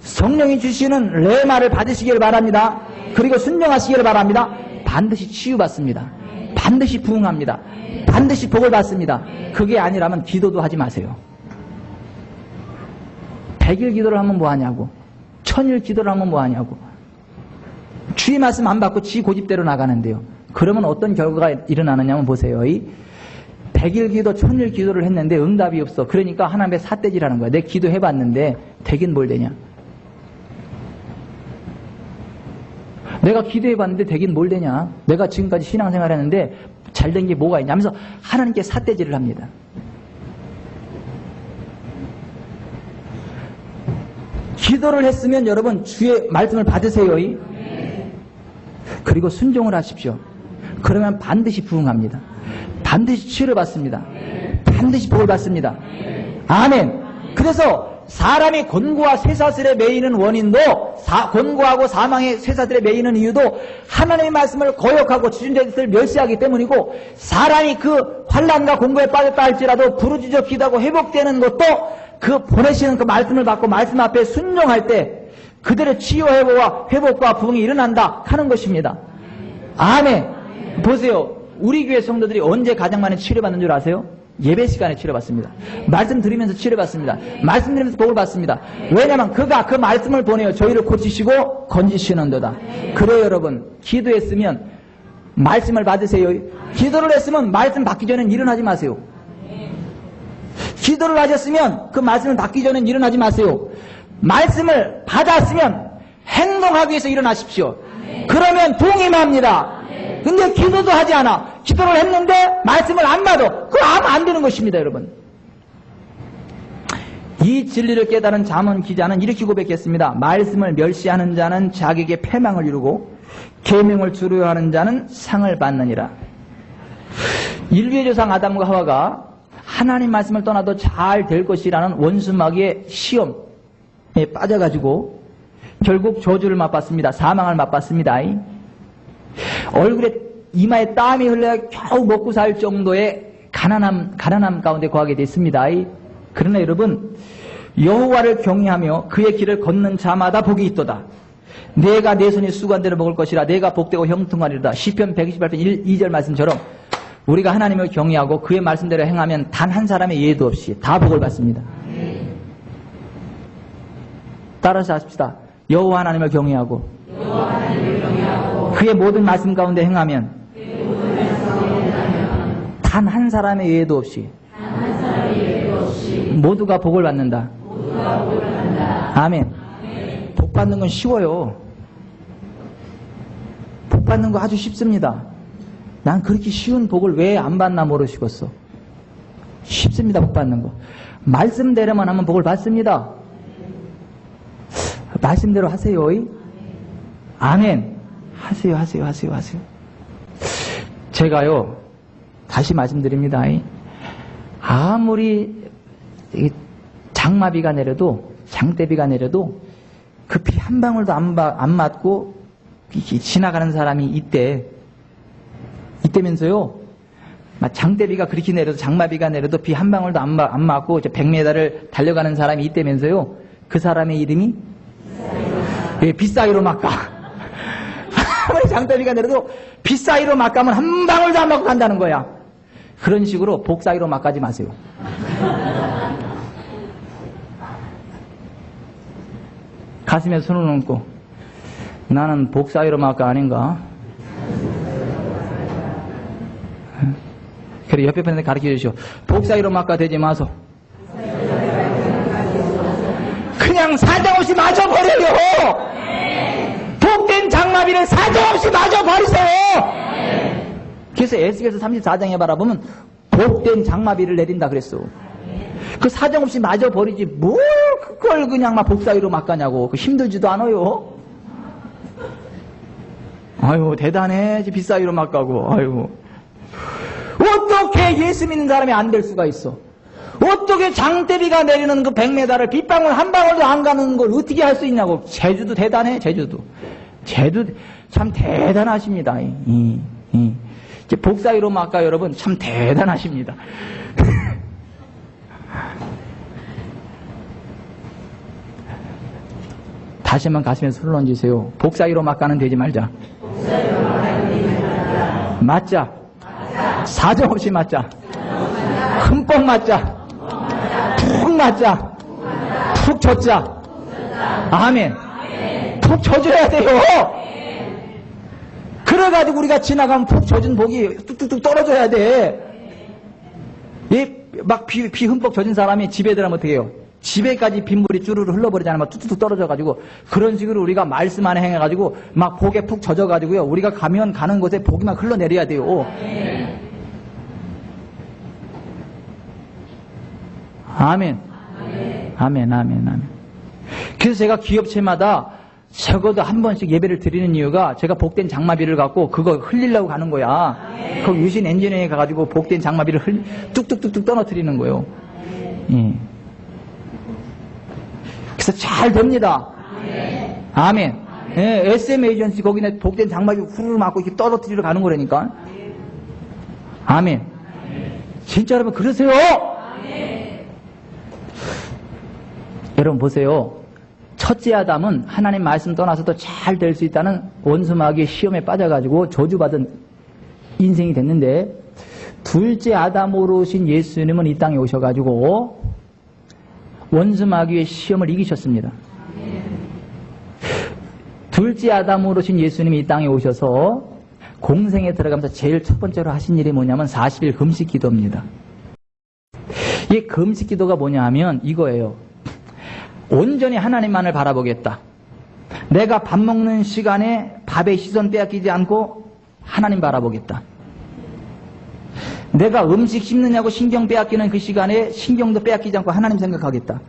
성령이 주시는 레마를 받으시길 바랍니다. 그리고 순종하시기를 바랍니다. 반드시 치유받습니다. 반드시 부흥합니다. 반드시 복을 받습니다. 그게 아니라면 기도도 하지 마세요. 100일 기도를 하면 뭐하냐고, 1000일 기도를 하면 뭐하냐고. 주의 말씀 안 받고 지 고집대로 나가는데요. 그러면 어떤 결과가 일어나느냐면 보세요. 100일 기도, 1000일 기도를 했는데 응답이 없어. 그러니까 하나님의 삿대질하는 거야. 내 기도해봤는데 되긴 뭘 되냐. 내가 기도해봤는데 되긴 뭘 되냐. 내가 지금까지 신앙생활 했는데 잘된 게 뭐가 있냐 하면서 하나님께 삿대질을 합니다. 기도를 했으면 여러분 주의 말씀을 받으세요. 그리고 순종을 하십시오. 그러면 반드시 부응합니다. 반드시 치료받습니다. 반드시 복을 받습니다. 아멘. 그래서 사람이 곤고와 쇠사슬에 매이는 원인도, 곤고하고 사망의 쇠사슬에 매이는 이유도 하나님의 말씀을 거역하고 주신자의 뜻을 멸시하기 때문이고, 사람이 그 환난과 곤고에 빠졌다 할지라도 부르짖어 기도하고 회복되는 것도 그 보내시는 그 말씀을 받고 말씀 앞에 순종할 때 그들의 치유 회복과 부흥이 일어난다 하는 것입니다. 아멘. 보세요. 우리 교회 성도들이 언제 가장 많이 치료받는 줄 아세요? 예배 시간에 치료받습니다. 말씀 드리면서 치료받습니다. 말씀 드리면서 복을 받습니다. 왜냐하면 그가 그 말씀을 보내어 저희를 고치시고 건지시는도다. 그래요 여러분. 기도했으면 말씀을 받으세요. 기도를 했으면 말씀 받기 전엔 일어나지 마세요. 기도를 하셨으면 그 말씀을 받기 전엔 일어나지 마세요. 말씀을 받았으면 행동하기 위해서 일어나십시오. 그러면 동임합니다. 근데 기도도 하지 않아. 기도를 했는데 말씀을 안 받아. 그거 하면 안 되는 것입니다, 여러분. 이 진리를 깨달은 잠언 기자는 이렇게 고백했습니다. 말씀을 멸시하는 자는 자기에게 패망을 이루고 계명을 두려워하는 자는 상을 받느니라. 인류의 조상 아담과 하와가 하나님 말씀을 떠나도 잘 될 것이라는 원수마귀의 시험에 빠져가지고 결국 저주를 맛봤습니다. 사망을 맛봤습니다. 얼굴에 이마에 땀이 흘러야 겨우 먹고 살 정도의 가난함 가운데 거하게 됐습니다. 그러나 여러분, 여호와를 경외하며 그의 길을 걷는 자마다 복이 있도다. 내가 내 손이 수고한 대로 먹을 것이라. 내가 복되고 형통하리로다. 시편 128편 2절 말씀처럼 우리가 하나님을 경외하고 그의 말씀대로 행하면 단 한 사람의 예도 없이 다 복을 받습니다. 따라서 하십시다. 여호와 하나님을 경외하고 그의 모든 말씀 가운데 행하면 단 한 사람의 예도 없이 모두가 복을 받는다. 아멘. 복 받는 건 쉬워요. 복 받는 거 아주 쉽습니다. 난 그렇게 쉬운 복을 왜 안 받나 모르시겠어. 쉽습니다. 복 받는 거. 말씀대로만 하면 복을 받습니다. 말씀대로 하세요. 아멘. 하세요. 제가요, 다시 말씀드립니다. 아무리 장마비가 내려도, 장대비가 내려도 그 피 한 방울도 안 맞고 지나가는 사람이 이때면서요, 장대비가 그렇게 내려도, 장마비가 내려도 비 한 방울도 안 맞고 100m를 달려가는 사람이 이때면서요, 그 사람의 이름이 빗사이로 막가. 아무리 장대비가 내려도 빗사이로 막가면 한 방울도 안 맞고 간다는 거야. 그런 식으로 복사이로 막가지 마세요. 가슴에 손을 얹고 나는 복사이로 막가 아닌가? 그래, 옆에 분한테 가르쳐 주시오. 복사이로 막가 되지 마소. 그냥 사정없이 맞아버려요. 복된 장마비를 사정없이 맞아버리세요. 그래서 에스겔서 34장에 바라보면 복된 장마비를 내린다 그랬어. 그 사정없이 맞아버리지 뭘 그걸 그냥 막 복사위로 막가냐고. 그 힘들지도 않아요. 아유 대단해. 빗사위로 막가고. 아유 어떻게 예수 믿는 사람이 안 될 수가 있어. 어떻게 장대비가 내리는 그 100m를 빗방울 한 방울도 안 가는 걸 어떻게 할 수 있냐고. 제주도 대단해. 제주 참 대단하십니다. 복사위로 막가 여러분 참 대단하십니다. 다시 한번 가슴에 손을 얹으세요. 복사위로 막가는 되지 말자. 맞자. 사정없이 맞자. 흠뻑 맞자. 푹 맞자. 푹 젖자. 아멘. 푹 젖어야 돼요. 그래가지고 우리가 지나가면 푹 젖은 복이 뚝뚝뚝 떨어져야 돼. 막 비 흠뻑 젖은 사람이 집에 들어가면 어떻게 해요? 집에까지 빗물이 쭈르르 흘러버리잖아요. 막 뚝뚝뚝 떨어져가지고. 그런 식으로 우리가 말씀 안에 행해가지고 막 복에 푹 젖어가지고요. 우리가 가면 가는 곳에 복이 막 흘러내려야 돼요. 아멘. 아멘. 그래서 제가 기업체마다 적어도 한 번씩 예배를 드리는 이유가 제가 복된 장마비를 갖고 그거 흘리려고 가는 거야. 거기 유신 엔지니어에 가가지고 복된 장마비를 뚝뚝뚝뚝 떨어뜨리는 거예요. 예. 그래서 잘 됩니다. 아멘. 예, SM 에이전시 거기는 복된 장마비 후루룩 맞고 이렇게 떨어뜨리러 가는 거라니까. 아멘. 진짜 여러분 그러세요? 여러분 보세요. 첫째 아담은 하나님 말씀 떠나서도 잘 될 수 있다는 원수마귀의 시험에 빠져가지고 저주받은 인생이 됐는데, 둘째 아담으로 오신 예수님은 이 땅에 오셔가지고 원수마귀의 시험을 이기셨습니다. 둘째 아담으로 오신 예수님이 이 땅에 오셔서 공생에 들어가면서 제일 첫 번째로 하신 일이 뭐냐면 40일 금식 기도입니다. 이 금식 기도가 뭐냐 하면 이거예요. 온전히 하나님만을 바라보겠다. 내가 밥 먹는 시간에 밥에 시선 빼앗기지 않고 하나님 바라보겠다. 내가 음식 씹느냐고 신경 빼앗기는 그 시간에 신경도 빼앗기지 않고 하나님 생각하겠다.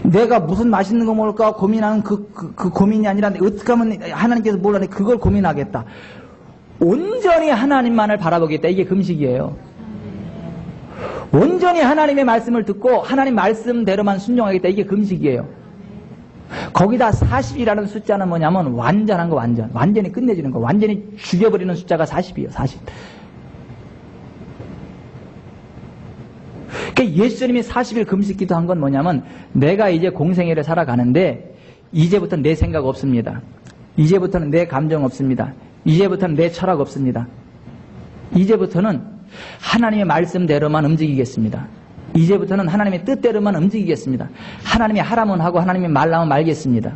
내가 무슨 맛있는 거 먹을까 고민하는 그 고민이 아니라 어떻게 하면 하나님께서 뭘 하네 그걸 고민하겠다. 온전히 하나님만을 바라보겠다. 이게 금식이에요. 온전히 하나님의 말씀을 듣고 하나님 말씀대로만 순종하겠다. 이게 금식이에요. 거기다 40이라는 숫자는 뭐냐면 완전한 거, 완전히 끝내주는 거, 완전히 죽여버리는 숫자가 40이에요. 40. 그러니까 예수님이 40일 금식 기도한 건 뭐냐면 내가 이제 공생애를 살아가는데 이제부터는 내 생각 없습니다. 이제부터는 내 감정 없습니다. 이제부터는 내 철학 없습니다. 이제부터는 하나님의 말씀대로만 움직이겠습니다. 이제부터는 하나님의 뜻대로만 움직이겠습니다. 하나님이 하라면 하고 하나님이 말라면 말겠습니다.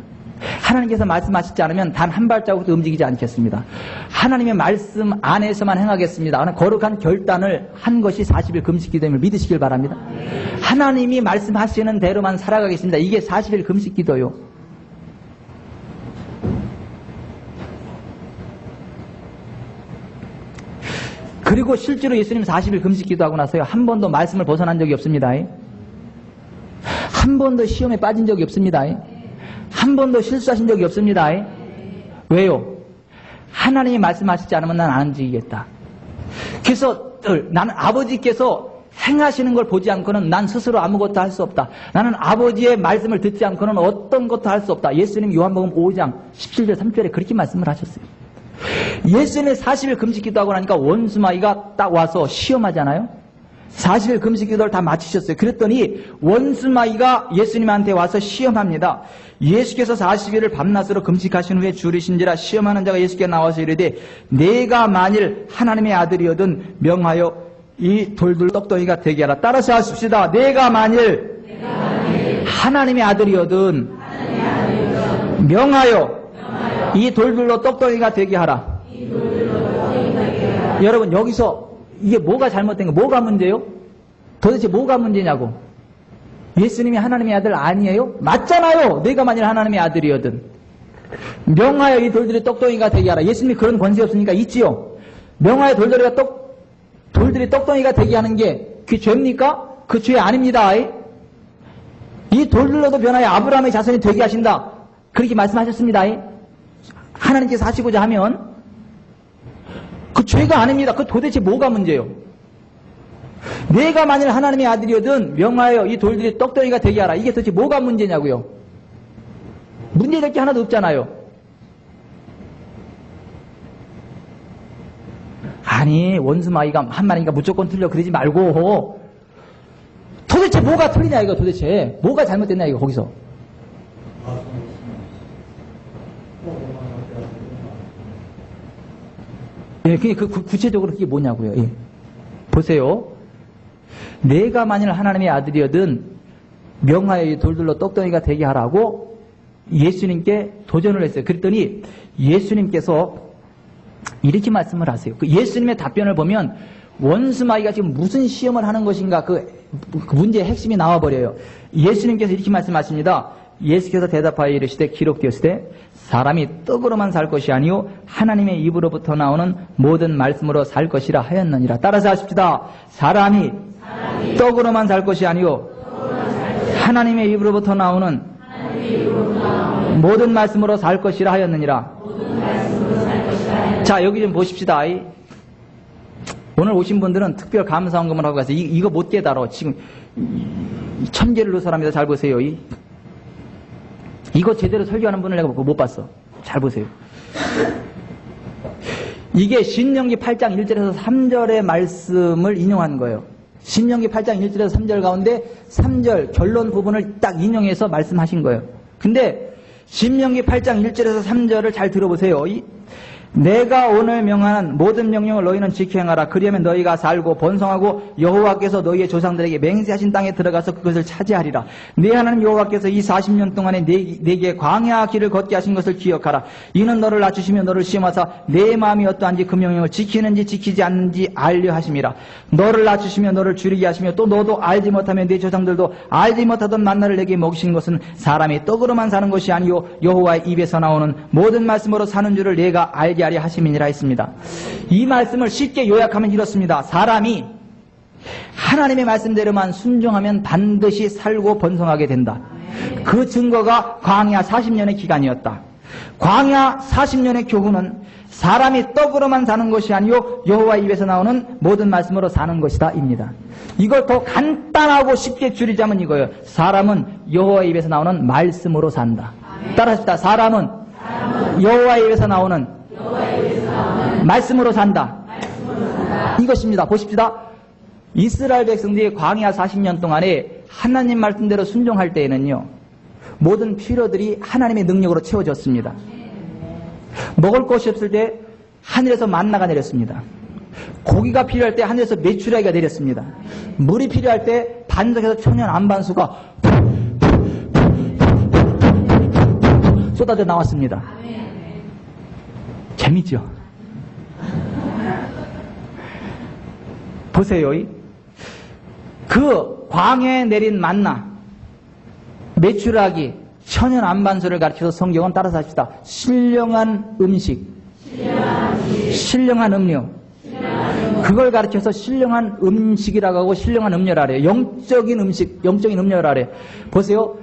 하나님께서 말씀하시지 않으면 단 한 발자국도 움직이지 않겠습니다. 하나님의 말씀 안에서만 행하겠습니다. 거룩한 결단을 한 것이 40일 금식 기도임을 믿으시길 바랍니다. 하나님이 말씀하시는 대로만 살아가겠습니다. 이게 40일 금식 기도요. 그리고 실제로 예수님 40일 금식 기도하고 나서요. 한 번도 말씀을 벗어난 적이 없습니다. 한 번도 시험에 빠진 적이 없습니다. 한 번도 실수하신 적이 없습니다. 왜요? 하나님이 말씀하시지 않으면 난 안 움직이겠다. 그래서 나는 아버지께서 행하시는 걸 보지 않고는 난 스스로 아무것도 할 수 없다. 나는 아버지의 말씀을 듣지 않고는 어떤 것도 할 수 없다. 예수님 요한복음 5장 17절 3절에 그렇게 말씀을 하셨어요. 예수님의 40일 금식 기도하고 나니까 원수마귀가 딱 와서 시험하잖아요. 40일 금식 기도를 다 마치셨어요. 그랬더니 원수마귀가 예수님한테 와서 시험합니다. 예수께서 40일을 밤낮으로 금식하신 후에 줄이신지라 시험하는 자가 예수께 나와서 이르되 내가 만일 하나님의 아들이거든 명하여 이 돌들 떡덩이가 되게 하라. 따라서 하십시다. 내가 만일 하나님의 아들이거든 명하여 이 돌들로 떡덩이가 되게 하라. 여러분 여기서 이게 뭐가 잘못된 거, 뭐가 문제요? 도대체 뭐가 문제냐고. 예수님이 하나님의 아들 아니에요? 맞잖아요. 내가 만일 하나님의 아들이거든 명하여 이 돌들이 떡덩이가 되게 하라. 예수님이 그런 권세 없으니까 있지요. 명하여 돌들이 떡덩이가 되게 하는 게 그 죄입니까? 그 죄 아닙니다. 이 돌들로도 변하여 아브라함의 자손이 되게 하신다. 그렇게 말씀하셨습니다. 하나님께서 하시고자 하면 그 죄가 아닙니다. 그 도대체 뭐가 문제예요? 내가 만일 하나님의 아들이거든 명하여 이 돌들이 떡덩이가 되게 하라. 이게 도대체 뭐가 문제냐고요? 문제될 게 하나도 없잖아요. 아니 원수마귀가 한 마리니까 무조건 틀려 그러지 말고 도대체 뭐가 틀리냐 이거. 도대체 뭐가 잘못됐냐 이거. 거기서 예, 그 구체적으로 그게 뭐냐고요. 예. 보세요. 내가 만일 하나님의 아들이거든 명하여 이 돌들로 떡덩이가 되게 하라고 예수님께 도전을 했어요. 그랬더니 예수님께서 이렇게 말씀을 하세요. 그 예수님의 답변을 보면 원수마귀가 지금 무슨 시험을 하는 것인가 그 문제의 핵심이 나와버려요. 예수님께서 이렇게 말씀하십니다. 예수께서 대답하여 이르시되 기록되었으되 사람이 떡으로만 살 것이 아니요 하나님의 입으로부터 나오는 모든 말씀으로 살 것이라 하였느니라. 따라서 하십시다. 사람이 떡으로만 살 것이 아니요 하나님의 입으로부터 나오는 모든 말씀으로 살 것이라 하였느니라. 자, 여기 좀 보십시다. 오늘 오신 분들은 특별 감사원금을 하고 가서 이거 못 깨달아. 지금 천개를 넣은 사람이다. 잘 보세요. 이거 제대로 설교하는 분을 내가 못 봤어. 잘 보세요. 이게 신명기 8장 1절에서 3절의 말씀을 인용한 거예요. 신명기 8장 1절에서 3절 가운데 3절 결론 부분을 딱 인용해서 말씀하신 거예요. 근데 신명기 8장 1절에서 3절을 잘 들어보세요. 내가 오늘 명하는 모든 명령을 너희는 지켜 행하라. 그리하면 너희가 살고 번성하고 여호와께서 너희의 조상들에게 맹세하신 땅에 들어가서 그것을 차지하리라. 네 하나님 여호와께서 이 40년 동안에 네게 광야 길을 걷게 하신 것을 기억하라. 이는 너를 낮추시며 너를 시험하사 내 마음이 어떠한지 그 명령을 지키는지 지키지 않는지 알려 하심이라. 너를 낮추시며 너를 줄이게 하시며 또 너도 알지 못하며 네 조상들도 알지 못하던 만나를 내게 먹이신 것은 사람이 떡으로만 사는 것이 아니요 여호와의 입에서 나오는 모든 말씀으로 사는 줄을 내가 알게 하려 하심이니라 했습니다. 이 말씀을 쉽게 요약하면 이렇습니다. 사람이 하나님의 말씀대로만 순종하면 반드시 살고 번성하게 된다. 그 증거가 광야 40년의 기간이었다. 광야 40년의 교훈은 사람이 떡으로만 사는 것이 아니요 여호와의 입에서 나오는 모든 말씀으로 사는 것이다 입니다. 이걸 더 간단하고 쉽게 줄이자면 이거예요. 사람은 여호와의 입에서 나오는 말씀으로 산다. 따라합시다. 사람은 여호와의 입에서 나오는 말씀으로 산다. 이것입니다. 보십시다. 이스라엘 백성들이 광야 40년 동안에 하나님 말씀대로 순종할 때에는요, 모든 필요들이 하나님의 능력으로 채워졌습니다. 먹을 것이 없을 때 하늘에서 만나가 내렸습니다. 고기가 필요할 때 하늘에서 메추라기가 내렸습니다. 물이 필요할 때 반석에서 천연 안반수가 쏟아져 나왔습니다. 재밌죠? 보세요. 그 광야에 내린 만나, 메추라기, 천연 안반수를 가르쳐서 성경은 따라서 합시다. 신령한 음식, 신령한 음료, 그걸 가르쳐서 신령한 음식이라고 하고 신령한 음료라 그래요. 영적인 음식, 영적인 음료라 그래요. 보세요.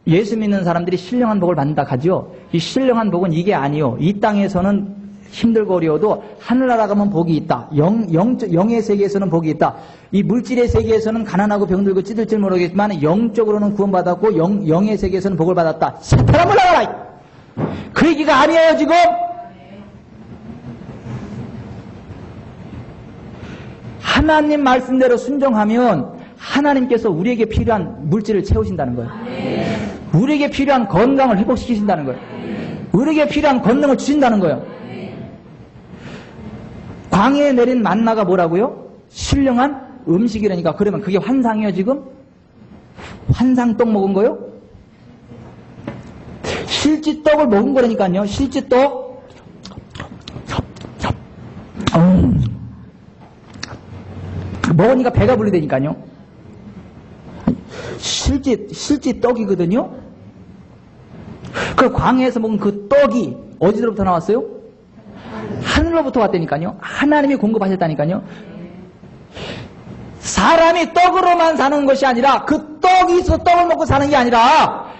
예수 믿는 사람들이 신령한 복을 받는다 하죠. 이 신령한 복은 이게 아니요. 이 땅에서는 힘들고 어려워도 하늘나라 가면 복이 있다. 영의 세계에서는 복이 있다. 이 물질의 세계에서는 가난하고 병들고 찌들지 모르겠지만 영적으로는 구원받았고 영의 세계에서는 복을 받았다. 사탄아 물러가라! 그 얘기가 아니에요 지금. 하나님 말씀대로 순종하면 하나님께서 우리에게 필요한 물질을 채우신다는 거예요. 우리에게 필요한 건강을 회복시키신다는 거예요. 우리에게 필요한 권능을 주신다는 거예요. 광야에 내린 만나가 뭐라고요? 신령한 음식이라니까. 그러면 그게 환상이에요 지금? 환상떡 먹은 거요? 실지떡을 먹은 거라니까요. 실지떡. 먹으니까 배가 불리다니까요. 실지떡이거든요. 그 광야에서 먹은 그 떡이 어디로부터 나왔어요? 하늘로부터 왔다니까요. 하나님이 공급하셨다니까요. 사람이 떡으로만 사는 것이 아니라 그 떡이 있어 떡을 먹고 사는 게 아니라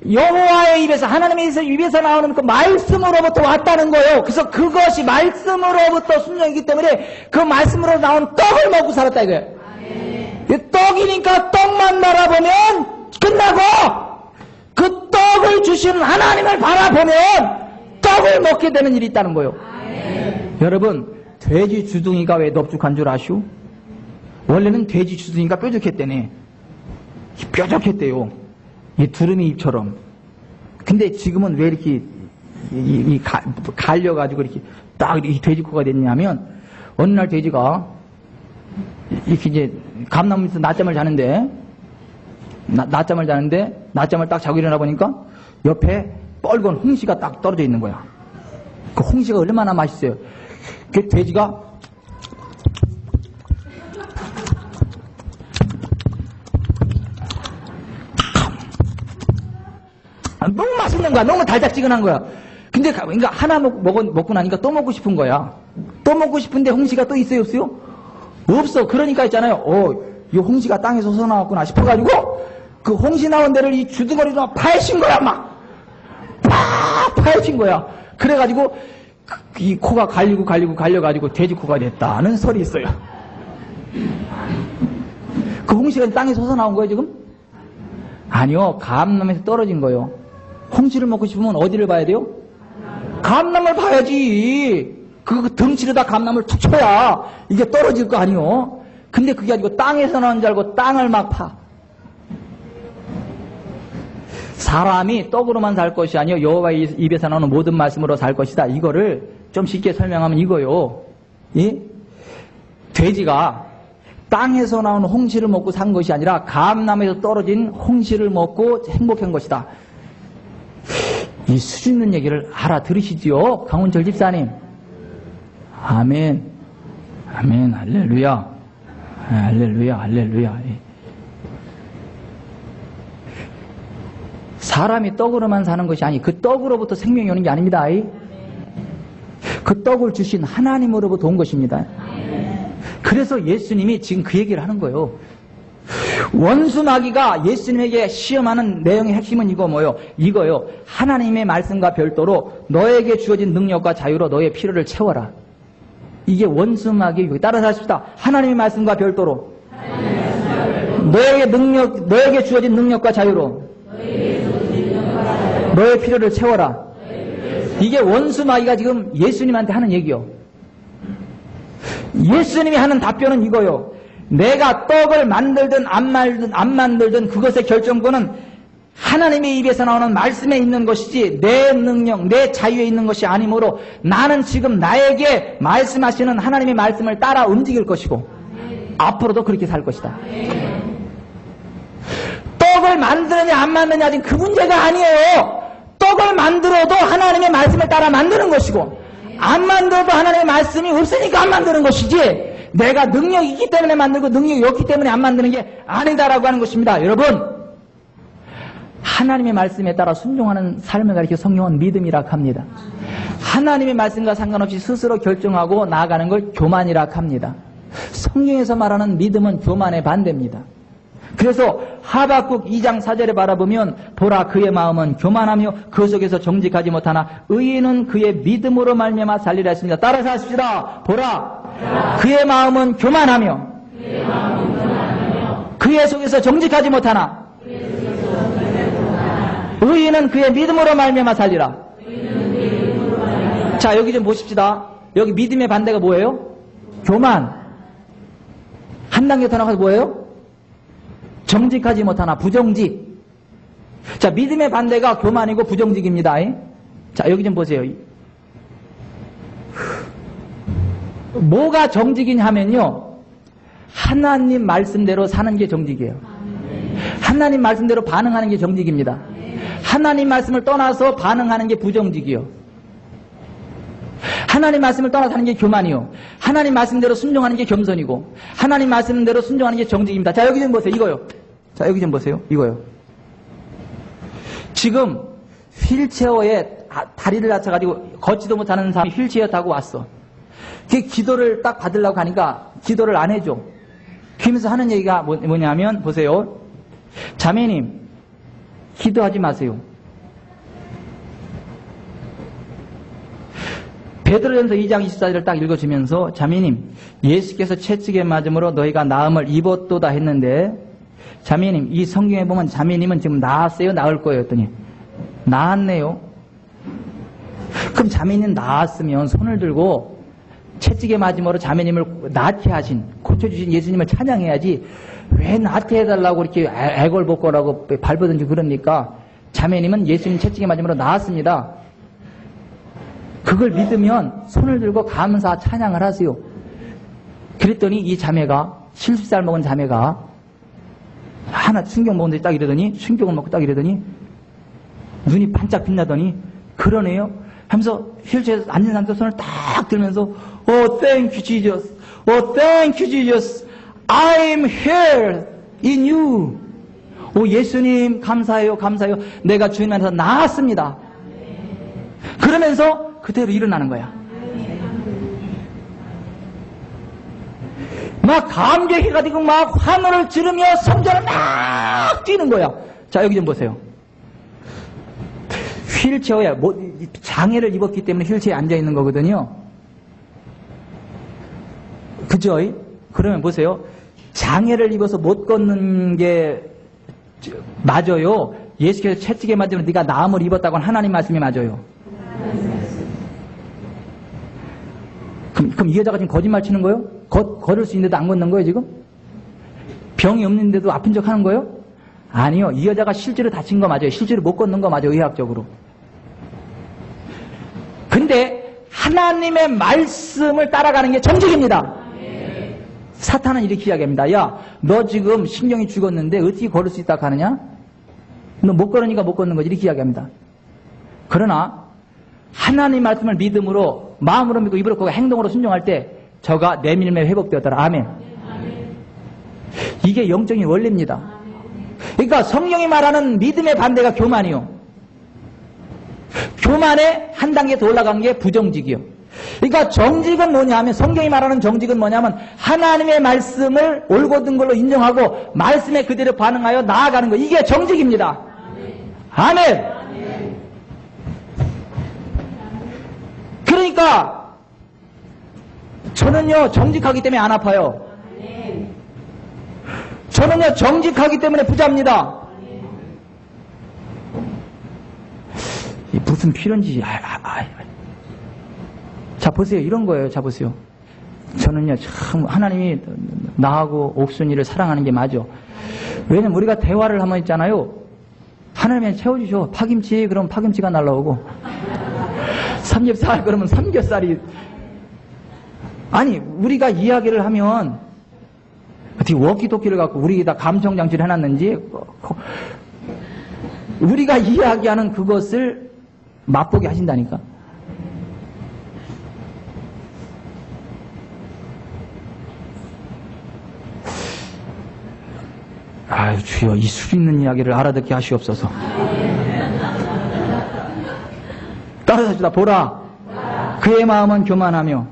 여호와의 입에서, 하나님의 입에서 나오는 그 말씀으로부터 왔다는 거예요. 그래서 그것이 말씀으로부터 순종이기 때문에 그 말씀으로 나온 떡을 먹고 살았다 이거예요. 떡이니까 떡만 바라보면 끝나고 그 떡을 주시는 하나님을 바라보면 떡을 먹게 되는 일이 있다는 거예요. 여러분, 돼지 주둥이가 왜 넙죽한 줄 아시오? 원래는 돼지 주둥이가 뾰족했대네. 뾰족했대요. 이 두루미 입처럼. 근데 지금은 왜 이렇게 갈려가지고 이렇게 딱 이 돼지코가 됐냐면, 어느 날 돼지가 이렇게 이제 감나무에서 낮잠을 자는데, 낮잠을 딱 자고 일어나 보니까 옆에 뻘건 홍시가 딱 떨어져 있는 거야. 그 홍시가 얼마나 맛있어요. 그 돼지가 너무 맛있는 거야. 너무 달짝지근한 거야. 근데 그러니까 하나 먹고 나니까 또 먹고 싶은 거야. 또 먹고 싶은데 홍시가 또 있어요, 없어요? 없어. 그러니까 있잖아요. 이 홍시가 땅에서 솟아나왔구나 싶어가지고 그 홍시 나온 데를 이 주둥아리로 파헤친 거야, 막. 파헤친 거야. 그래가지고 이 코가 갈려가지고 돼지코가 됐다는 설이 있어요. 그 홍시가 땅에 솟아 나온 거예요, 지금? 아니요, 감람에서 떨어진 거예요. 홍시를 먹고 싶으면 어디를 봐야 돼요? 감람을 봐야지. 그 덩치를 다 감람을 툭 쳐야 이게 떨어질 거 아니요. 근데 그게 아니고 땅에서 나온 줄 알고 땅을 막 파. 사람이 떡으로만 살 것이 아니요 여호와의 입에서 나오는 모든 말씀으로 살 것이다. 이거를 좀 쉽게 설명하면 이거요. 예? 돼지가 땅에서 나오는 홍시를 먹고 산 것이 아니라 감람에서 떨어진 홍시를 먹고 행복한 것이다. 이 수준 있는 얘기를 알아들으시지요? 강훈철 집사님. 아멘. 아멘. 할렐루야. 할렐루야. 할렐루야. 사람이 떡으로만 사는 것이 아니 그 떡으로부터 생명이 오는 게 아닙니다. 그 떡을 주신 하나님으로부터 온 것입니다. 그래서 예수님이 지금 그 얘기를 하는 거예요. 원수 마귀가 예수님에게 시험하는 내용의 핵심은 이거요. 하나님의 말씀과 별도로 너에게 주어진 능력과 자유로 너의 필요를 채워라. 이게 원수 마귀의 따라서 하십시다. 하나님의 말씀과 별도로 너에게 주어진 능력과 자유로 너의 필요를 채워라. 이게 원수 마귀가 지금 예수님한테 하는 얘기요. 예수님이 하는 답변은 이거요. 내가 떡을 만들든 안 만들든 그것의 결정권은 하나님의 입에서 나오는 말씀에 있는 것이지 내 능력, 내 자유에 있는 것이 아니므로 나는 지금 나에게 말씀하시는 하나님의 말씀을 따라 움직일 것이고 앞으로도 그렇게 살 것이다. 떡을 만드느냐 안 만드느냐 지금 그 문제가 아니에요. 떡을 만들어도 하나님의 말씀을 따라 만드는 것이고 안 만들어도 하나님의 말씀이 없으니까 안 만드는 것이지 내가 능력이 있기 때문에 만들고 능력이 없기 때문에 안 만드는 게 아니다라고 하는 것입니다. 여러분, 하나님의 말씀에 따라 순종하는 삶을 가리켜 성경은 믿음이라 합니다. 하나님의 말씀과 상관없이 스스로 결정하고 나아가는 걸 교만이라 합니다. 성경에서 말하는 믿음은 교만의 반대입니다. 그래서 하박국 2장 4절에 바라보면 보라 그의 마음은 교만하며 그 속에서 정직하지 못하나 의인은 그의 믿음으로 말미암아 살리라 했습니다. 따라서 하십시다. 보라 그의 마음은 교만하며 그의 속에서 정직하지 못하나 의인은 그의 믿음으로 말미암아 살리라. 자, 여기 좀 보십시다. 여기 믿음의 반대가 뭐예요? 교만. 한 단계 더 나가서 뭐예요? 정직하지 못하나 부정직. 자, 믿음의 반대가 교만이고 부정직입니다. 자, 여기 좀 보세요. 뭐가 정직이냐 하면요, 하나님 말씀대로 사는 게 정직이에요. 하나님 말씀대로 반응하는 게 정직입니다. 하나님 말씀을 떠나서 반응하는 게 부정직이요. 하나님 말씀을 떠나서 하는 게 교만이요. 하나님 말씀대로 순종하는 게 겸손이고 하나님 말씀대로 순종하는 게 정직입니다. 자, 여기 좀 보세요. 이거요. 자, 여기 좀 보세요. 이거요. 지금 휠체어에 다리를 다쳐가지고 걷지도 못하는 사람이 휠체어 타고 왔어. 그 기도를 딱 받으려고 하니까 기도를 안 해줘. 그러면서 하는 얘기가 뭐냐면 보세요. 자매님, 기도하지 마세요. 베드로전서 2장 24절을 딱 읽어주면서 자매님, 예수께서 채찍에 맞음으로 너희가 나음을 입었도다 했는데 자매님, 이 성경에 보면 자매님은 지금 나았어요? 나을 거예요? 했더니 나았네요. 그럼 자매님 나았으면 손을 들고 채찍에 맞음으로 자매님을 낫게 하신, 고쳐주신 예수님을 찬양해야지 왜 낫게 해달라고 이렇게 애걸복걸하고 발버든지 그럽니까? 자매님은 예수님 채찍에 맞음으로 나았습니다. 그걸 믿으면 손을 들고 감사 찬양을 하세요. 그랬더니 이 자매가 70살 먹은 자매가 하나 충격 먹은데 딱 이러더니 충격을 먹고 딱 이러더니 눈이 반짝 빛나더니 그러네요 하면서 휠체어에 앉은 상태에서 손을 딱 들면서 Oh thank you Jesus, Oh thank you Jesus, I'm here in you. 오 예수님 감사해요 감사해요, 내가 주님한테서 나았습니다. 그러면서 그대로 일어나는 거야. 막 감격해가지고 막 환호를 지르며 성전을 막 뛰는 거야. 자, 여기 좀 보세요. 휠체어야. 장애를 입었기 때문에 휠체어에 앉아있는 거거든요. 그죠? 그러면 보세요. 장애를 입어서 못 걷는 게 맞아요. 예수께서 채찍에 맞으면 네가 나음을 입었다고 하는 하나님 말씀이 맞아요. 그럼 이 여자가 지금 거짓말 치는 거예요? 걸을 수 있는데도 안 걷는 거예요, 지금? 병이 없는데도 아픈 척 하는 거예요? 아니요. 이 여자가 실제로 다친 거 맞아요. 실제로 못 걷는 거 맞아요, 의학적으로. 근데 하나님의 말씀을 따라가는 게 정직입니다. 사탄은 이렇게 이야기합니다. 야, 너 지금 신경이 죽었는데 어떻게 걸을 수 있다 하느냐? 너 못 걸으니까 못 걷는 거지. 이렇게 이야기합니다. 그러나 하나님 말씀을 믿음으로 마음으로 믿고 입으로 걷고 행동으로 순종할 때 저가 내밀매 회복되었더라. 아멘. 이게 영적인 원리입니다. 그러니까 성령이 말하는 믿음의 반대가 교만이요. 교만에 한 단계 더 올라간 게 부정직이요. 그러니까 정직은 뭐냐면, 성경이 말하는 정직은 뭐냐면 하나님의 말씀을 옳고든 걸로 인정하고 말씀에 그대로 반응하여 나아가는 거. 이게 정직입니다. 아멘. 그러니까 저는요 정직하기 때문에 안 아파요. 저는요 정직하기 때문에 부자입니다. 무슨 필요인지. 자 보세요. 이런 거예요. 자 보세요. 저는요 참 하나님이 나하고 옥순이를 사랑하는 게 맞아. 왜냐면 우리가 대화를 하면 있잖아요. 하나님이 채워주셔. 파김치 그러면 파김치가 날라오고 삼겹살 그러면 삼겹살이. 아니 우리가 이야기를 하면 어떻게 워키토키를 갖고 우리 다 감청장치를 해놨는지 우리가 이야기하는 그것을 맛보게 하신다니까. 아유 주여 이 술 있는 이야기를 알아듣게 하시옵소서. 따라서 보라 그의 마음은 교만하며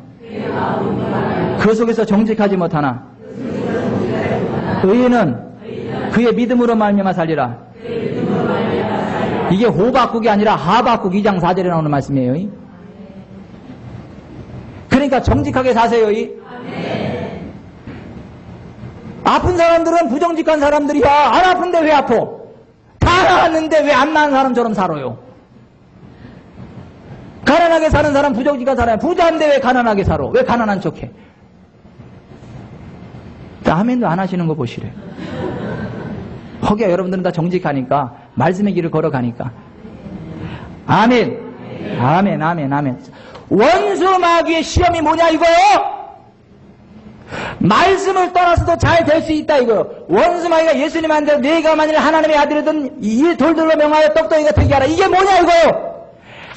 그 속에서 정직하지 못하나 의인은 그의 믿음으로 말미암아 살리라. 이게 호박국이 아니라 하박국 2장 4절에 나오는 말씀이에요. 그러니까 정직하게 사세요. 아픈 사람들은 부정직한 사람들이야. 안 아픈데 왜 아파? 다 나았는데 왜 안 나은 사람처럼 살아요? 가난하게 사는 사람 부정직한 사람이야. 부자인데 왜 가난하게 살아? 왜 가난한 척해? 아멘도 안 하시는 거 보시래. 허기야 여러분들은 다 정직하니까 말씀의 길을 걸어가니까. 아멘. 아멘 아멘 아멘. 원수 마귀의 시험이 뭐냐 이거요? 말씀을 떠나서도 잘 될 수 있다 이거요. 원수 마귀가 예수님한테 네가 만일 하나님의 아들이든 이 돌들로 명하여 떡덩이가 되게 하라. 이게 뭐냐 이거요?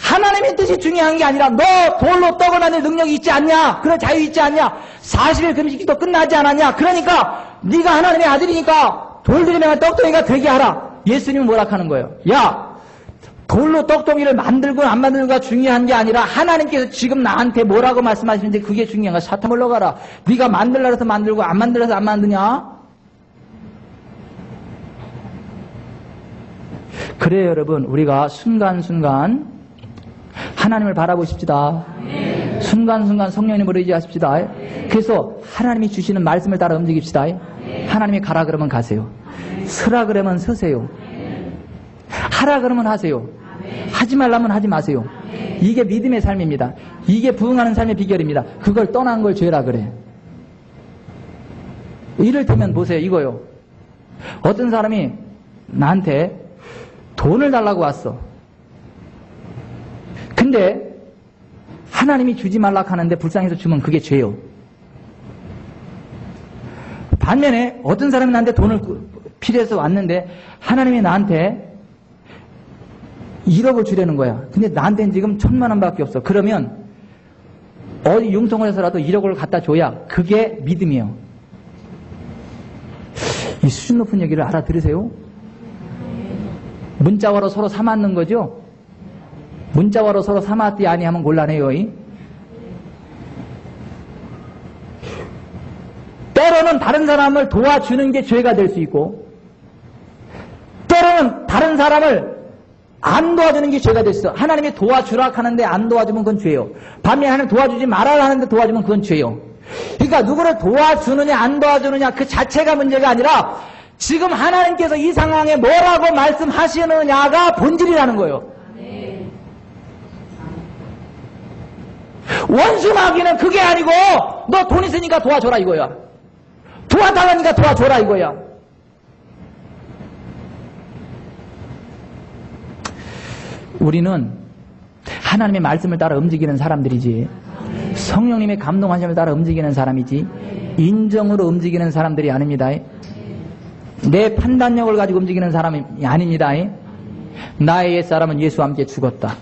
하나님의 뜻이 중요한 게 아니라 너 돌로 떡을 만들 능력이 있지 않냐? 그런 자유 있지 않냐? 40일 금식기도 끝나지 않았냐? 그러니까 네가 하나님의 아들이니까 돌들이 명한 떡덩이가 되게 하라. 예수님은 뭐라 하는 거예요? 야 돌로 떡덩이를 만들고 안 만들고가 중요한 게 아니라 하나님께서 지금 나한테 뭐라고 말씀하시는지 그게 중요한 거야. 사탄 물러가라. 네가 만들라 해서 만들고 안 만들어서 안 만드냐? 그래요 여러분. 우리가 순간순간 하나님을 바라보십시다. 순간순간 성령님을 의지하십시다. 그래서 하나님이 주시는 말씀을 따라 움직입시다. 하나님이 가라 그러면 가세요. 서라 그러면 서세요. 하라 그러면 하세요. 하지 말라면 하지 마세요. 이게 믿음의 삶입니다. 이게 부응하는 삶의 비결입니다. 그걸 떠난 걸 죄라 그래. 이를테면 보세요. 이거요. 어떤 사람이 나한테 돈을 달라고 왔어. 근데 하나님이 주지 말라 하는데 불쌍해서 주면 그게 죄요. 반면에 어떤 사람이 나한테 돈을 필요해서 왔는데 하나님이 나한테 1억을 주려는 거야. 근데 나한테는 지금 1,000만 원밖에 없어. 그러면 어디 융통을 해서라도 1억을 갖다 줘야 그게 믿음이에요. 이 수준 높은 얘기를 알아들으세요? 문자와로 서로 삼았는 거죠? 문자와로 서로 삼았디 아니 하면 곤란해요. 때로 때로는 다른 사람을 도와주는 게 죄가 될 수 있고, 때로는 다른 사람을 안 도와주는 게 죄가 될 수 있어. 하나님이 도와주라 하는데 안 도와주면 그건 죄요. 반면에 하나님 도와주지 말아라 하는데 도와주면 그건 죄요. 그러니까 누구를 도와주느냐 안 도와주느냐 그 자체가 문제가 아니라 지금 하나님께서 이 상황에 뭐라고 말씀하시느냐가 본질이라는 거예요. 원수마귀는 그게 아니고 너 돈 있으니까 도와줘라 이거야. 도와달라니까 도와줘라 이거야. 우리는 하나님의 말씀을 따라 움직이는 사람들이지, 성령님의 감동하심을 따라 움직이는 사람이지, 인정으로 움직이는 사람들이 아닙니다. 내 판단력을 가지고 움직이는 사람이 아닙니다. 나의 옛사람은 예수와 함께 죽었다.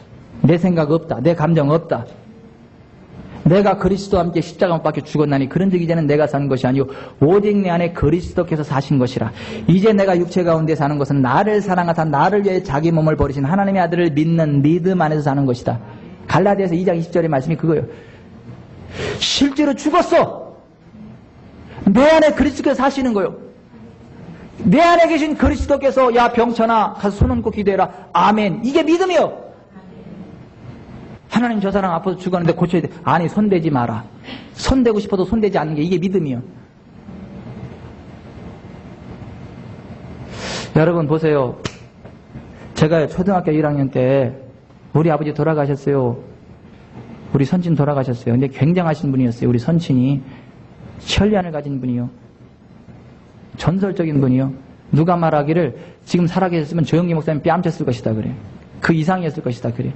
내 생각 없다. 내 감정 없다. 내가 그리스도와 함께 십자가 못 박혀 죽었나니 그런즉 이제는 내가 사는 것이 아니요 오직 내 안에 그리스도께서 사신 것이라. 이제 내가 육체 가운데 사는 것은 나를 사랑하사 나를 위해 자기 몸을 버리신 하나님의 아들을 믿는 믿음 안에서 사는 것이다. 갈라디아서 2장 20절의 말씀이 그거예요. 실제로 죽었어. 내 안에 그리스도께서 사시는 거예요. 내 안에 계신 그리스도께서 야 병천아 가서 손 얹고 기도해라. 아멘. 이게 믿음이요. 하나님 저 사람 아파서 죽었는데 고쳐야 돼. 아니 손대지 마라. 손대고 싶어도 손대지 않는 게 이게 믿음이요. 여러분 보세요. 제가 초등학교 1학년 때 우리 아버지 돌아가셨어요. 우리 선친 돌아가셨어요. 근데 굉장하신 분이었어요. 우리 선친이 천리안을 가진 분이요. 전설적인 분이요. 누가 말하기를 지금 살아계셨으면 조영기 목사님 뺨쳤을 것이다 그래. 그 이상이었을 것이다 그래.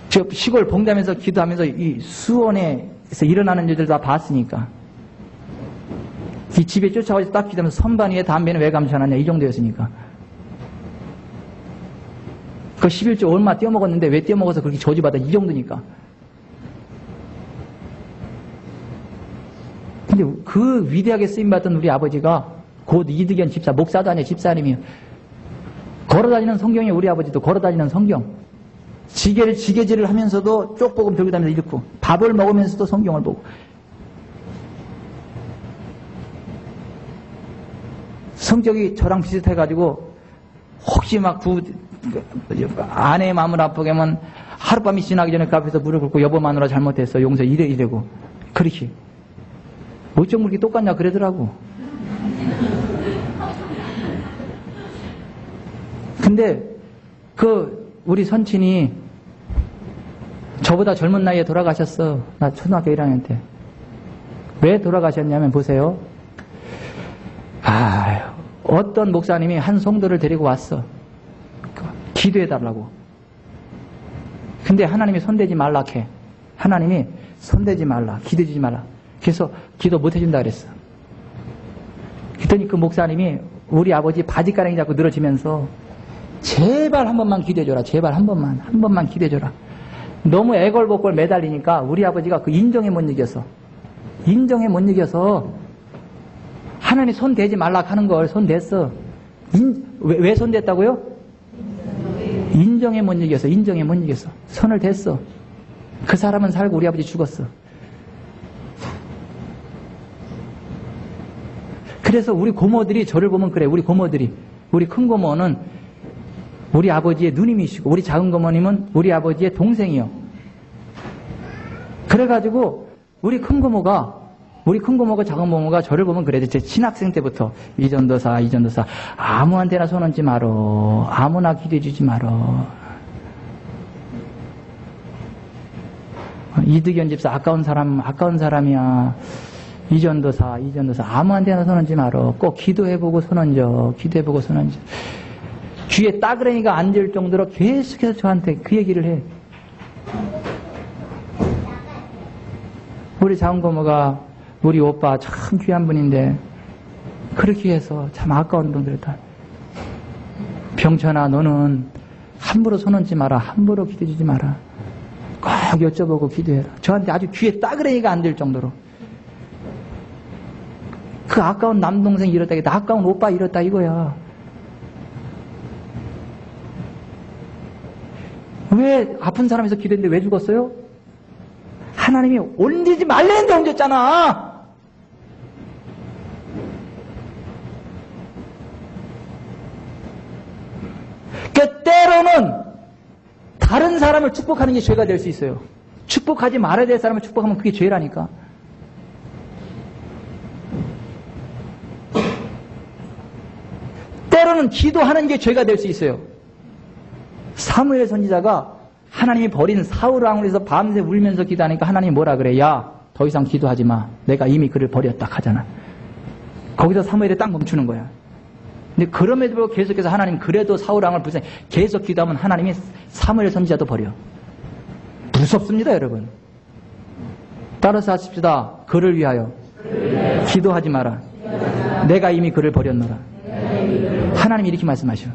저 시골 봉담에서 기도하면서 이 수원에서 일어나는 일들 다 봤으니까 이 집에 쫓아와서 딱 기도하면서 선반 위에 담배는 왜 감춰놨냐 이 정도였으니까 그 11조 얼마 떼어먹었는데 왜 떼어먹어서 그렇게 저주받아 이 정도니까. 근데 그 위대하게 쓰임받던 우리 아버지가 곧 이득연 집사, 목사도 아니야 집사님이요. 걸어다니는 성경이 우리 아버지도 걸어다니는 성경. 지게질을 하면서도 쪽복음 들고 다니면서 읽고 밥을 먹으면서도 성경을 보고 성격이 저랑 비슷해가지고 혹시 막 아내의 마음을 아프게 하면 하룻밤이 지나기 전에 그 앞에서 무릎 꿇고 여보 마누라 잘못했어 용서 이래고 그렇게 어쩜 그렇게 똑같냐 그러더라고. 근데 우리 선친이 저보다 젊은 나이에 돌아가셨어. 나 초등학교 1학년 때. 왜 돌아가셨냐면 보세요. 어떤 목사님이 한 성도를 데리고 왔어. 기도해달라고. 근데 하나님이 손대지 말라 해. 하나님이 손대지 말라. 기도해주지 말라. 그래서 기도 못해준다 그랬어. 그랬더니 그 목사님이 우리 아버지 바지가랑이 잡고 늘어지면서 제발 한 번만 기도해줘라. 제발 한 번만 기도해줘라. 너무 애걸복걸 매달리니까 우리 아버지가 그 인정에 못 이겼어. 인정에 못 이겨서 하나님 손 대지 말라 하는 걸 손 댔어. 왜 손 댔다고요? 인정에 못 이겼어. 인정에 못 이겼어. 손을 댔어. 그 사람은 살고 우리 아버지 죽었어. 그래서 우리 고모들이 저를 보면 그래. 우리 고모들이. 우리 큰 고모는 우리 아버지의 누님이시고 우리 작은 고모님은 우리 아버지의 동생이요. 그래가지고 우리 큰 고모가 작은 고모가 저를 보면 그래도 제 신학생 때부터 이전도사 아무한테나 손 얹지 마라. 아무나 기대주지 마라. 이득연 집사 아까운 사람이야. 이전도사 아무한테나 손 얹지 마라. 꼭 기도해보고 손 얹어. 귀에 따그레니가 앉을 정도로 계속해서 저한테 그 얘기를 해. 우리 작은 고모가 우리 오빠 참 귀한 분인데 그렇게 해서 참 아까운 분들다. 병천아 너는 함부로 손 얹지 마라. 함부로 기도해주지 마라. 꼭 여쭤보고 기도해라. 저한테 아주 귀에 따그레니가 앉을 정도로. 그 아까운 남동생 이렇다, 아까운 오빠 이렇다 이거야. 왜 아픈 사람에서 기도했는데 왜 죽었어요? 하나님이 옮기지 말랬는데 옮겼잖아. 때로는 다른 사람을 축복하는 게 죄가 될 수 있어요. 축복하지 말아야 될 사람을 축복하면 그게 죄라니까. 때로는 기도하는 게 죄가 될 수 있어요. 사무엘 선지자가 하나님이 버린 사울 왕을 위해서 밤새 울면서 기도하니까 하나님이 뭐라 그래? 야, 더 이상 기도하지 마. 내가 이미 그를 버렸다 하잖아. 거기서 사무엘이 딱 멈추는 거야. 근데 그럼에도 불구하고 계속해서 하나님 그래도 사울 왕을 불쌍히 계속 기도하면 하나님이 사무엘 선지자도 버려. 무섭습니다, 여러분. 따라서 하십시다. 그를 위하여 기도하지 마라. 내가 이미 그를 버렸노라. 하나님이 이렇게 말씀하셔.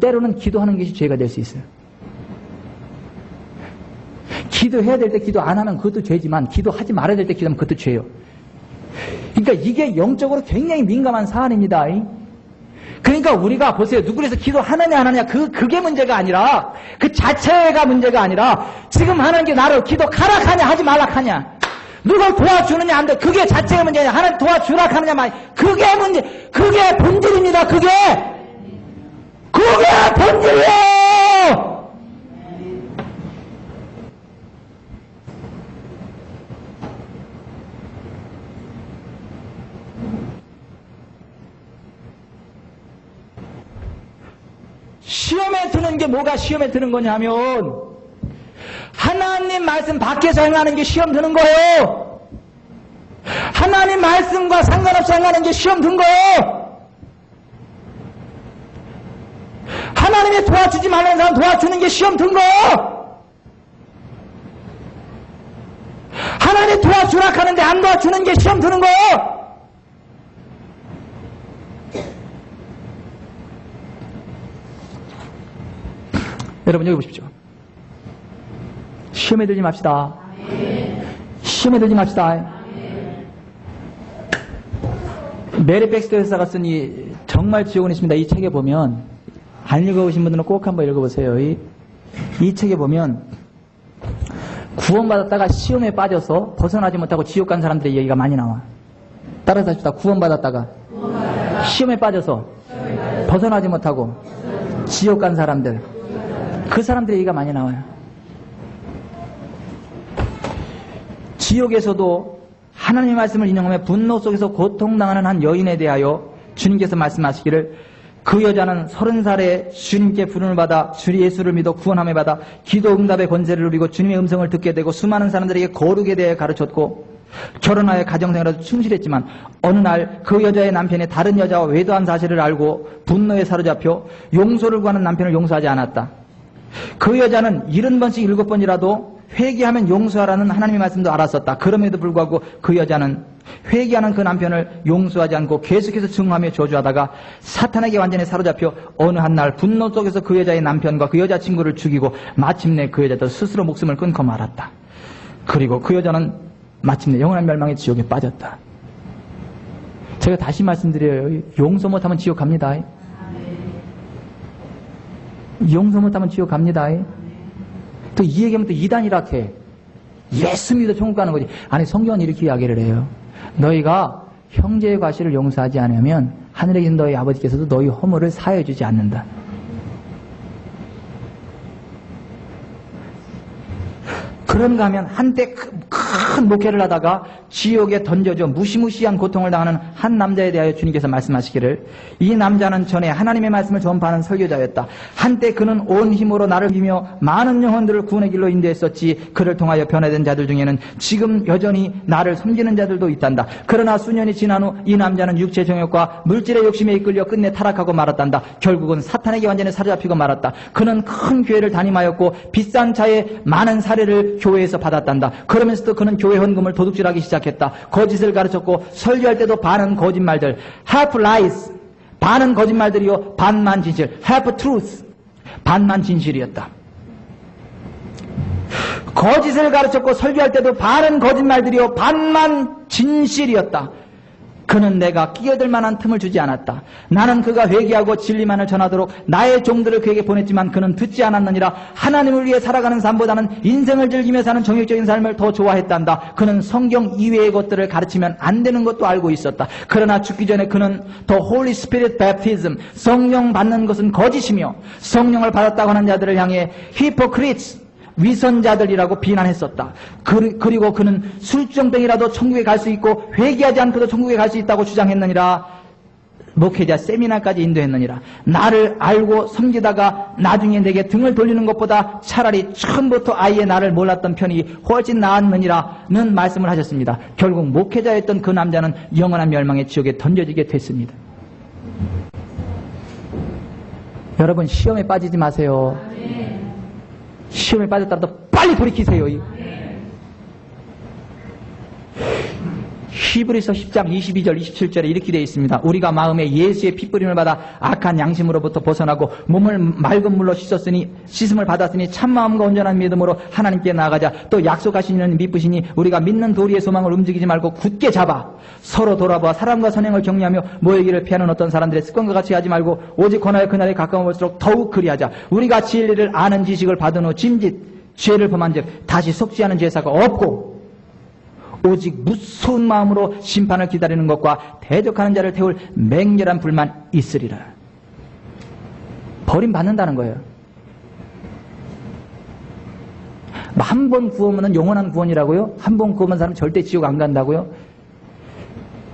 때로는 기도하는 것이 죄가 될 수 있어요. 기도해야 될 때 기도 안 하면 그것도 죄지만 기도하지 말아야 될 때 기도하면 그것도 죄예요. 그러니까 이게 영적으로 굉장히 민감한 사안입니다. 그러니까 우리가 보세요. 누구에서 기도하느냐 안 하느냐 그게 문제가 아니라 그 자체가 문제가 아니라 지금 하는 게 나를 기도 가락하냐 하지 말락하냐 누굴 도와주느냐 안 돼. 그게 자체가 문제냐. 하나님 도와주라 하느냐 말 그게 문제. 그게 본질입니다. 그게 본질이에요. 시험에 드는 게 뭐가 시험에 드는 거냐 하면 하나님 말씀 밖에서 행하는 게 시험 드는 거예요. 하나님 말씀과 상관없이 행하는 게 시험 든 거예요. 하나님이 도와주지 말라는 사람 도와주는 게 시험 든 거예요. 하나님이 도와주라 하는데 안 도와주는 게 시험 드는 거예요. 여러분 여기 보십시오. 시험에 들지 맙시다. 시험에 들지 맙시다. 메리 백스터 회사가 쓴 이 정말 지옥은 있습니다. 이 책에 보면 안 읽어보신 분들은 꼭 한번 읽어보세요. 이 책에 보면 구원받았다가 시험에 빠져서 벗어나지 못하고 지옥 간 사람들의 얘기가 많이 나와. 따라서 합시다. 구원받았다가 시험에 빠져서 벗어나지 못하고 지옥 간 사람들, 그 사람들의 얘기가 많이 나와요. 지옥에서도 하나님의 말씀을 인용하며 분노 속에서 고통당하는 한 여인에 대하여 주님께서 말씀하시기를 그 여자는 30살에 주님께 부름을 받아 주 예수를 믿어 구원함을 받아 기도 응답의 권세를 누리고 주님의 음성을 듣게 되고 수많은 사람들에게 거룩에 대해 가르쳤고 결혼하여 가정생활에도 충실했지만 어느 날 그 여자의 남편이 다른 여자와 외도한 사실을 알고 분노에 사로잡혀 용서를 구하는 남편을 용서하지 않았다. 그 여자는 70번씩 7번이라도 회개하면 용서하라는 하나님의 말씀도 알았었다. 그럼에도 불구하고 그 여자는 회개하는 그 남편을 용서하지 않고 계속해서 증오하며 저주하다가 사탄에게 완전히 사로잡혀 어느 한날 분노 속에서 그 여자의 남편과 그 여자친구를 죽이고 마침내 그 여자도 스스로 목숨을 끊고 말았다. 그리고 그 여자는 마침내 영원한 멸망의 지옥에 빠졌다. 제가 다시 말씀드려요. 용서 못하면 지옥 갑니다. 용서 못하면 지옥 갑니다. 또 이 얘기하면 또 이단이라 해. 예수 믿어 천국 가는 거지. 아니 성경은 이렇게 이야기를 해요. 너희가 형제의 과실을 용서하지 않으면 하늘에 계신 너희 아버지께서도 너희 허물을 사해 주지 않는다. 그런가 하면 한때 큰 목회를 하다가 지옥에 던져져 무시무시한 고통을 당하는 한 남자에 대하여 주님께서 말씀하시기를 이 남자는 전에 하나님의 말씀을 전파하는 설교자였다. 한때 그는 온 힘으로 나를 비며 많은 영혼들을 구원의 길로 인도했었지. 그를 통하여 변화된 자들 중에는 지금 여전히 나를 섬기는 자들도 있단다. 그러나 수년이 지난 후 이 남자는 육체 정욕과 물질의 욕심에 이끌려 끝내 타락하고 말았단다. 결국은 사탄에게 완전히 사로잡히고 말았다. 그는 큰 교회를 담임하였고 비싼 차에 많은 사례를 교회에서 받았단다. 그러면서도 그는 교회 헌금을 도둑질하기 시작했다. 거짓을 가르쳤고 설교할 때도 반은 거짓말들, half lies, 반은 거짓말들이요 반만 진실, half truth, 반만 진실이었다. 거짓을 가르쳤고 설교할 때도 반은 거짓말들이요 반만 진실이었다. 그는 내가 끼어들 만한 틈을 주지 않았다. 나는 그가 회개하고 진리만을 전하도록 나의 종들을 그에게 보냈지만 그는 듣지 않았느니라. 하나님을 위해 살아가는 삶보다는 인생을 즐기며 사는 정욕적인 삶을 더 좋아했단다. 그는 성경 이외의 것들을 가르치면 안 되는 것도 알고 있었다. 그러나 죽기 전에 그는 The Holy Spirit Baptism, 성령 받는 것은 거짓이며 성령을 받았다고 하는 자들을 향해 Hypocrites, 위선자들이라고 비난했었다. 그리고 그는 술주정뱅이라도 천국에 갈 수 있고 회개하지 않고도 천국에 갈 수 있다고 주장했느니라. 목회자 세미나까지 인도했느니라. 나를 알고 섬기다가 나중에 내게 등을 돌리는 것보다 차라리 처음부터 아예 나를 몰랐던 편이 훨씬 나았느니라는 말씀을 하셨습니다. 결국 목회자였던 그 남자는 영원한 멸망의 지옥에 던져지게 됐습니다. 여러분, 시험에 빠지지 마세요. 시험에 빠졌다도 빨리 돌이키세요. 히브리서 10장 22절 27절에 이렇게 되어 있습니다. 우리가 마음에 예수의 핏부림을 받아 악한 양심으로부터 벗어나고 몸을 맑은 물로 씻음을 받았으니 참마음과 온전한 믿음으로 하나님께 나아가자. 또 약속하신 이는 미쁘시니 우리가 믿는 도리의 소망을 움직이지 말고 굳게 잡아 서로 돌아봐 사람과 선행을 격려하며 모이기를 피하는 어떤 사람들의 습관과 같이 하지 말고 오직 권하여 그날에 가까워올수록 더욱 그리하자. 우리가 진리를 아는 지식을 받은 후 짐짓 죄를 범한 즉 다시 속죄하는 죄사가 없고 오직 무서운 마음으로 심판을 기다리는 것과 대적하는 자를 태울 맹렬한 불만 있으리라. 버림받는다는 거예요. 한 번 구원은 영원한 구원이라고요? 한 번 구원한 사람 절대 지옥 안 간다고요?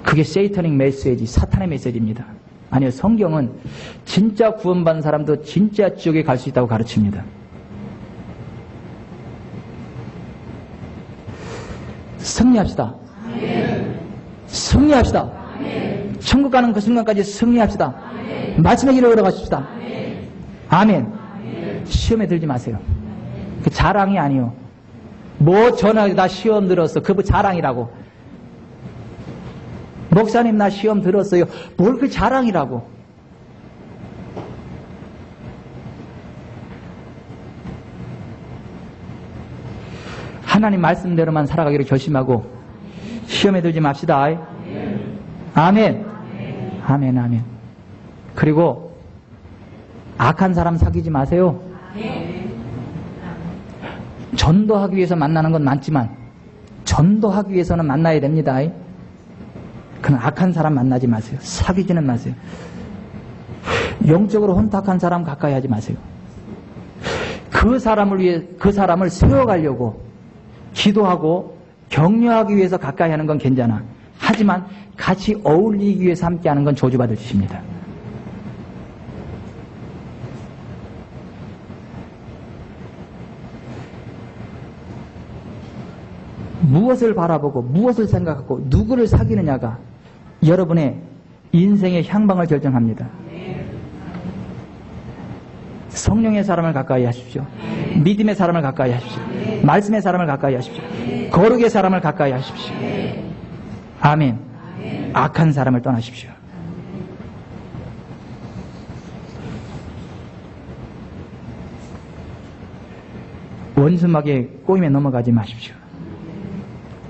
그게 세이터닉 메시지, 사탄의 메시지입니다. 아니요, 성경은 진짜 구원받은 사람도 진짜 지옥에 갈 수 있다고 가르칩니다. 승리합시다. 승리합시다. 천국 가는 그 순간까지 승리합시다. 말씀의 길을 걸어가십시다. 아멘. 시험에 들지 마세요. 그 자랑이 아니요. 뭐 전화기 나 시험 들었어. 그거 자랑이라고. 목사님 나 시험 들었어요. 뭘 그 자랑이라고. 하나님 말씀대로만 살아가기로 결심하고 시험에 들지 맙시다. 아멘. 아멘. 아멘. 그리고 악한 사람 사귀지 마세요. 전도하기 위해서 만나는 건 많지만 전도하기 위해서는 만나야 됩니다. 그런 악한 사람 만나지 마세요. 사귀지는 마세요. 영적으로 혼탁한 사람 가까이 하지 마세요. 그 사람을 위해 그 사람을 세워가려고 기도하고 격려하기 위해서 가까이 하는 건 괜찮아. 하지만 같이 어울리기 위해서 함께 하는 건 저주받을 짓입니다. 무엇을 바라보고 무엇을 생각하고 누구를 사귀느냐가 여러분의 인생의 향방을 결정합니다. 성령의 사람을 가까이 하십시오. 믿음의 사람을 가까이 하십시오. 말씀의 사람을 가까이 하십시오. 거룩의 사람을 가까이 하십시오. 아멘. 악한 사람을 떠나십시오. 원수막의 꼬임에 넘어가지 마십시오.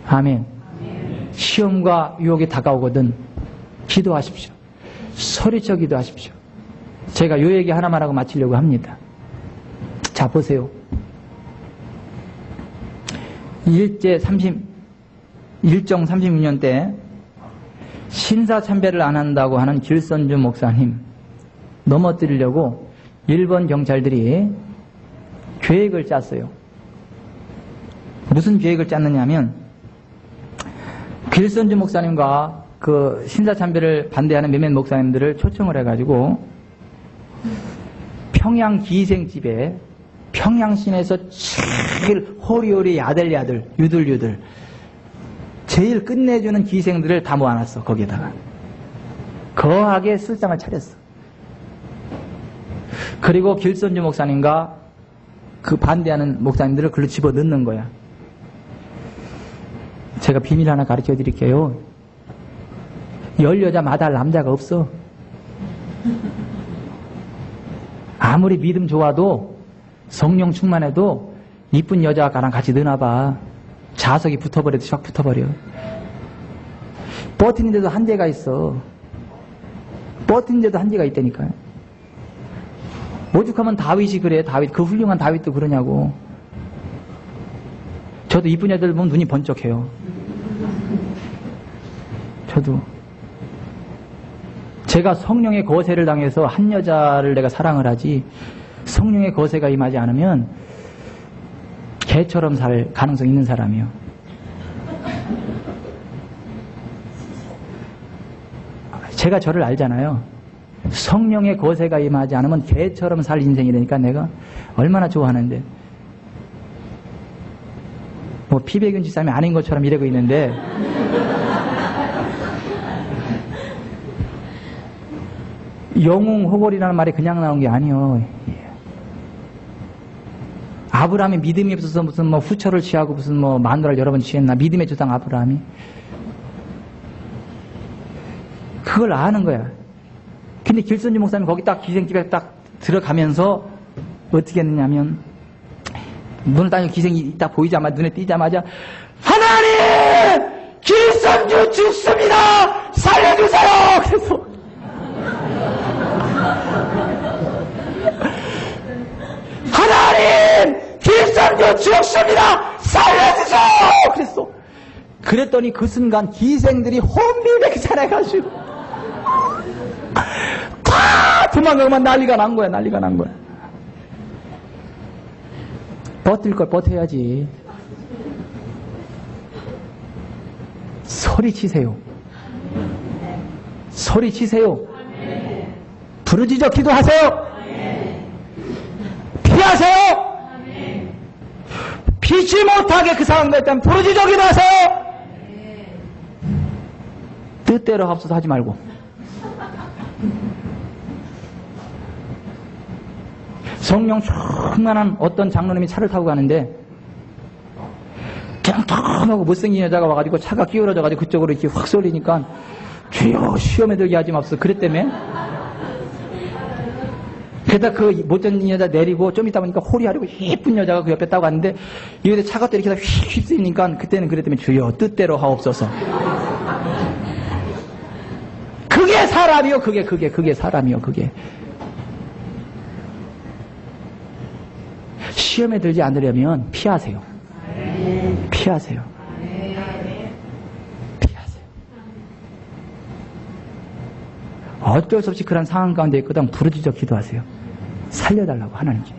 아멘. 시험과 유혹이 다가오거든 기도하십시오. 소리쳐 기도하십시오. 제가 요 얘기 하나만 하고 마치려고 합니다. 자, 보세요. 일정 36년 때 신사참배를 안 한다고 하는 길선주 목사님 넘어뜨리려고 일본 경찰들이 계획을 짰어요. 무슨 계획을 짰느냐면 길선주 목사님과 그 신사참배를 반대하는 몇몇 목사님들을 초청을 해가지고 평양 기생집에 평양시내에서 제일 호리호리 야들야들 유들유들 제일 끝내주는 기생들을 다 모아놨어. 거기에다가 거하게 술상을 차렸어. 그리고 길선주 목사님과 그 반대하는 목사님들을 글로 집어넣는 거야. 제가 비밀 하나 가르쳐 드릴게요. 10여자 마다할 남자가 없어. 아무리 믿음 좋아도 성령 충만해도 이쁜 여자가 나랑 같이 넣어놔봐. 자석이 붙어버려도 샥 붙어버려. 버티는데도 한계가 있어. 버티는데도 한계가 있다니까요. 오죽하면 다윗이 그래. 다윗, 그 훌륭한 다윗도 그러냐고. 저도 이쁜 애들 보면 눈이 번쩍해요. 저도. 제가 성령의 거세를 당해서 한 여자를 내가 사랑을 하지, 성령의 거세가 임하지 않으면 개처럼 살 가능성 있는 사람이요. 제가 저를 알잖아요. 성령의 거세가 임하지 않으면 개처럼 살 인생이라니까 내가 얼마나 좋아하는데. 뭐 피백윤 지사님이 아닌 것처럼 이러고 있는데 영웅 호골이라는 말이 그냥 나온 게 아니요. 아브라함이 믿음이 없어서 무슨 뭐 후처를 취하고 무슨 뭐 마누라를 여러 번 취했나. 믿음의 조상 아브라함이. 그걸 아는 거야. 근데 길선주 목사님 거기 딱 기생집에 딱 들어가면서 어떻게 했느냐면 눈을 따니 기생이 딱 보이자마자 눈에 띄자마자 하나님! 길선주 죽습니다! 살려주세요! 그래서 하나님! 길선주 죽습니다! 살려주세요! 그랬어. 그랬더니 그 순간 기생들이 혼비백이 자라가지고 다 도망가고만 난리가 난 거야. 난리가 난 거야. 버틸 걸 버텨야지. 소리치세요. 소리치세요. 부르짖어 기도하세요. 피하세요. 피치 못하게 그 상황가 있다면 부르짖어 기도하세요. 뜻대로 합쳐서 하지 말고. 성령 충만한 어떤 장로님이 차를 타고 가는데 텅텅하고 못생긴 여자가 와가지고 차가 기울어져가지고 그쪽으로 이렇게 확 쏠리니까 주여 시험에 들게 하지 맙소서 그랬다며. 그러다 그 못생긴 여자 내리고 좀 있다 보니까 호리하려고 예쁜 여자가 그 옆에 따고 갔는데 이때 차가 또 이렇게 휩쓸리니까 그때는 그랬다며 주여 뜻대로 하옵소서. 그게 사람이요. 그게 사람이요. 그게. 시험에 들지 않으려면 피하세요. 피하세요. 피하세요. 어쩔 수 없이 그런 상황 가운데 있거든 부르짖어 기도하세요. 살려달라고 하나님께.